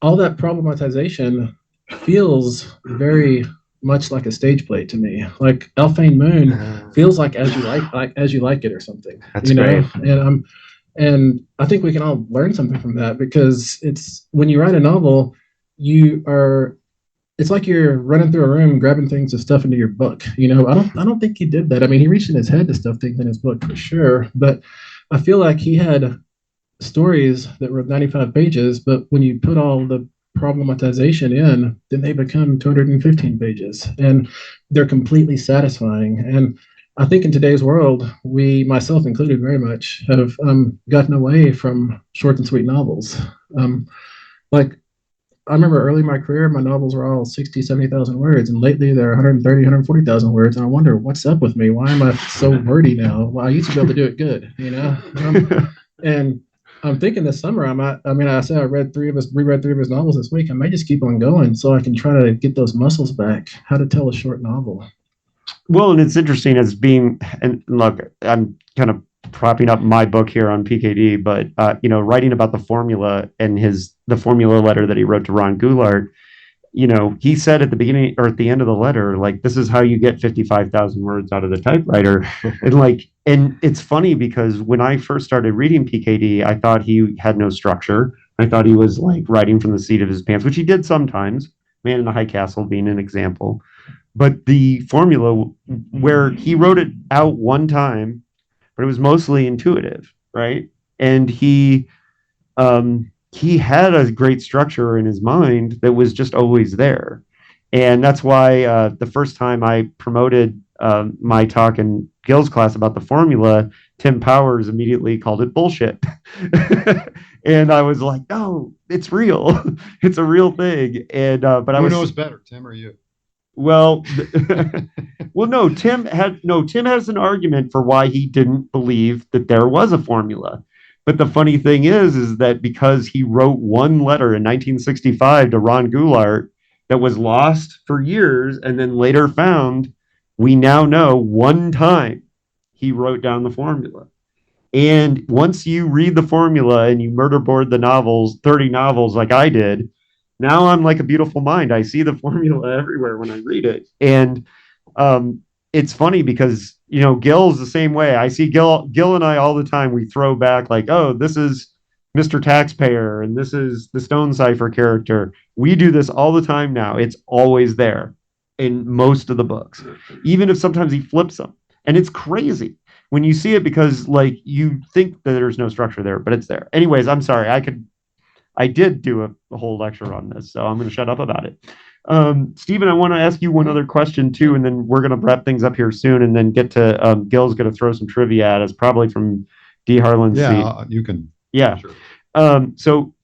all that problematization feels very much like a stage play to me. Like Alphane Moon feels like as you like it or something. That's great. And I think we can all learn something from that, because it's when you write a novel, it's like you're running through a room grabbing things to stuff into your book. I don't think he did that. I mean, he reached in his head to stuff things in his book for sure, but I feel like he had stories that were 95 pages, but when you put all the problematization in, then they become 215 pages, and they're completely satisfying. And I think in today's world, we, myself included, very much have gotten away from short and sweet novels. Like, I remember early in my career, my novels were all 60, 70,000 words, and lately they're 130, 140,000 words, and I wonder what's up with me. Why am I so wordy now? Well, I used to be able to do it good, and I'm thinking this summer I said I reread 3 of his novels this week. I may just keep on going so I can try to get those muscles back. How to tell a short novel. Well, and it's interesting as being, and look, I'm kind of propping up my book here on PKD, but writing about the formula and the formula letter that he wrote to Ron Goulart, he said at the beginning or at the end of the letter, like, this is how you get 55,000 words out of the typewriter. And it's funny because when I first started reading PKD, I thought he had no structure. I thought he was like writing from the seat of his pants, which he did sometimes, Man in the High Castle being an example. But the formula, where he wrote it out one time, but it was mostly intuitive, right? And he had a great structure in his mind that was just always there. And that's why the first time I promoted my talk in Gil's class about the formula, Tim Powers immediately called it bullshit. And I was like, no, it's real. It's a real thing. And but Who knows better, Tim or you? Well, no, Tim has an argument for why he didn't believe that there was a formula. But the funny thing is that because he wrote one letter in 1965 to Ron Goulart that was lost for years and then later found, we now know one time he wrote down the formula. And once you read the formula and you murderboard the novels, 30 novels like I did, now I'm like a beautiful mind. I see the formula everywhere when I read it. And it's funny because, Gil's the same way. I see Gil and I all the time. We throw back like, oh, this is Mr. Taxpayer and this is the Stone Cipher character. We do this all the time now. It's always there in most of the books, even if sometimes he flips them. And it's crazy when you see it because like you think that there's no structure there, but it's there. Anyways, I'm sorry. I did do a whole lecture on this, so I'm going to shut up about it. Stephen, I want to ask you one other question too, and then we're going to wrap things up here soon, and then get to Gil's going to throw some trivia at us, probably from D. Harlan's seat. Yeah, you can. Yeah. Sure. So,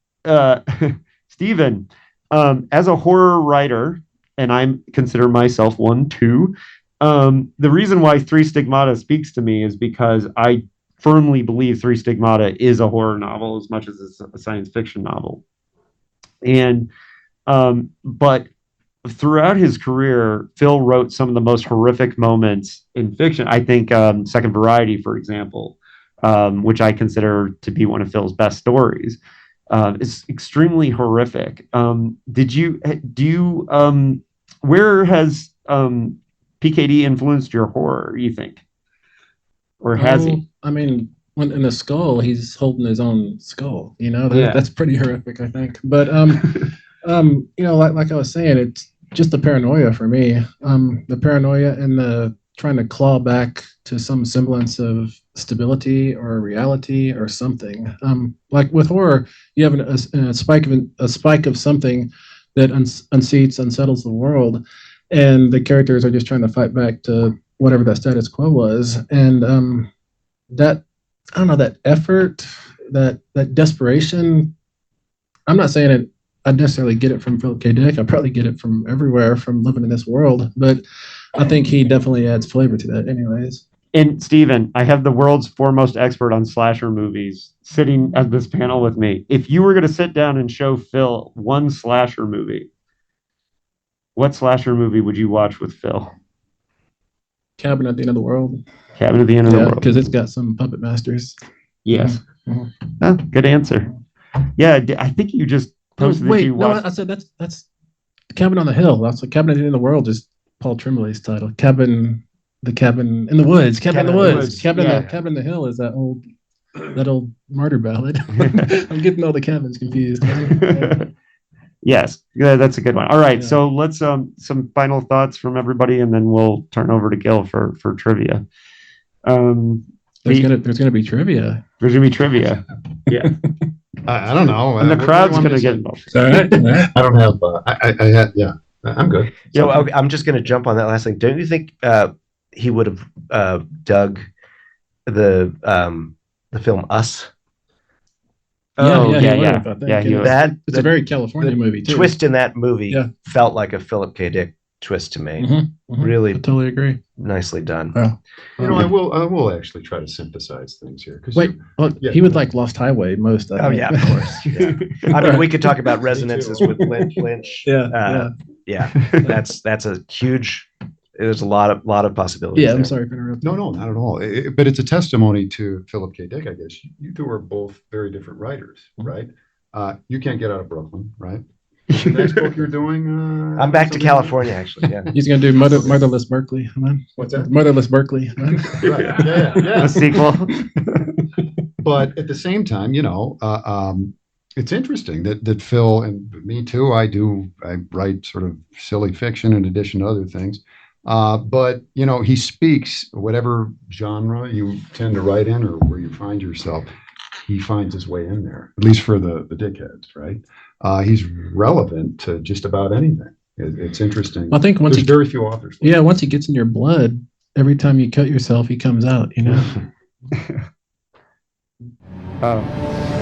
Stephen, as a horror writer, and I consider myself one too, the reason why Three Stigmata speaks to me is because I firmly believe Three Stigmata is a horror novel as much as it's a science fiction novel. And, but throughout his career, Phil wrote some of the most horrific moments in fiction. I think Second Variety, for example, which I consider to be one of Phil's best stories, is extremely horrific. Where has PKD influenced your horror, you think? Or has he? I mean, when in the skull, he's holding his own skull. That's pretty horrific, I think. But like I was saying, it's just the paranoia for me. The paranoia and the trying to claw back to some semblance of stability or reality or something. Like with horror, you have a spike of something that unsettles the world, and the characters are just trying to fight back to whatever that status quo was. And that effort, that desperation. I'm not saying it. I necessarily get it from Philip K. Dick. I probably get it from everywhere from living in this world, but I think he definitely adds flavor to that anyways. And Stephen, I have the world's foremost expert on slasher movies sitting at this panel with me. If you were going to sit down and show Phil one slasher movie, what slasher movie would you watch with Phil? Cabin at the End of the World. Cabin at the End of the World. Because it's got some puppet masters. Yes. Mm-hmm. Oh, good answer. Yeah, I think you just posted that you watched. I said that's Cabin on the Hill. That's like Cabin at the End of the World is Paul Tremblay's title. Cabin in the Woods. Cabin in the Woods. Cabin in the Hill is that old martyr ballad. I'm getting all the cabins confused. Yes, that's a good one. All right, so let's some final thoughts from everybody, and then we'll turn over to Gil for trivia. There's gonna be trivia. There's gonna be trivia. Yeah. I don't know. And the crowd's gonna get involved. All right. I don't have. I had. Yeah, I'm good. So I'm just going to jump on that last thing. Don't you think he would have dug the film Us? It's a very California movie too. Twist in that movie felt like a Philip K. Dick twist to me. Mm-hmm, mm-hmm. Really, I totally agree. Nicely done. I will actually try to synthesize things here. He would like Lost Highway most. Of course. Yeah. I mean, we could talk about resonances with Lynch. Yeah. That's a huge. There's a lot of possibilities. Yeah, there. I'm sorry for interrupting. No, not at all. But it's a testimony to Philip K. Dick, I guess. You two are both very different writers, right? You can't get out of Brooklyn, right? The next book you're doing. I'm back to California, actually. Yeah. He's gonna do Motherless Berkeley. What's that? Motherless Berkeley. Right. Yeah. A sequel. But at the same time, it's interesting that Phil, and me too, I write sort of silly fiction in addition to other things. But he speaks whatever genre you tend to write in or where you find yourself, he finds his way in there, at least for the DickHeads, right? He's relevant to just about anything. It's interesting. I think there's very few authors. Once he gets in your blood, every time you cut yourself, he comes out, Oh.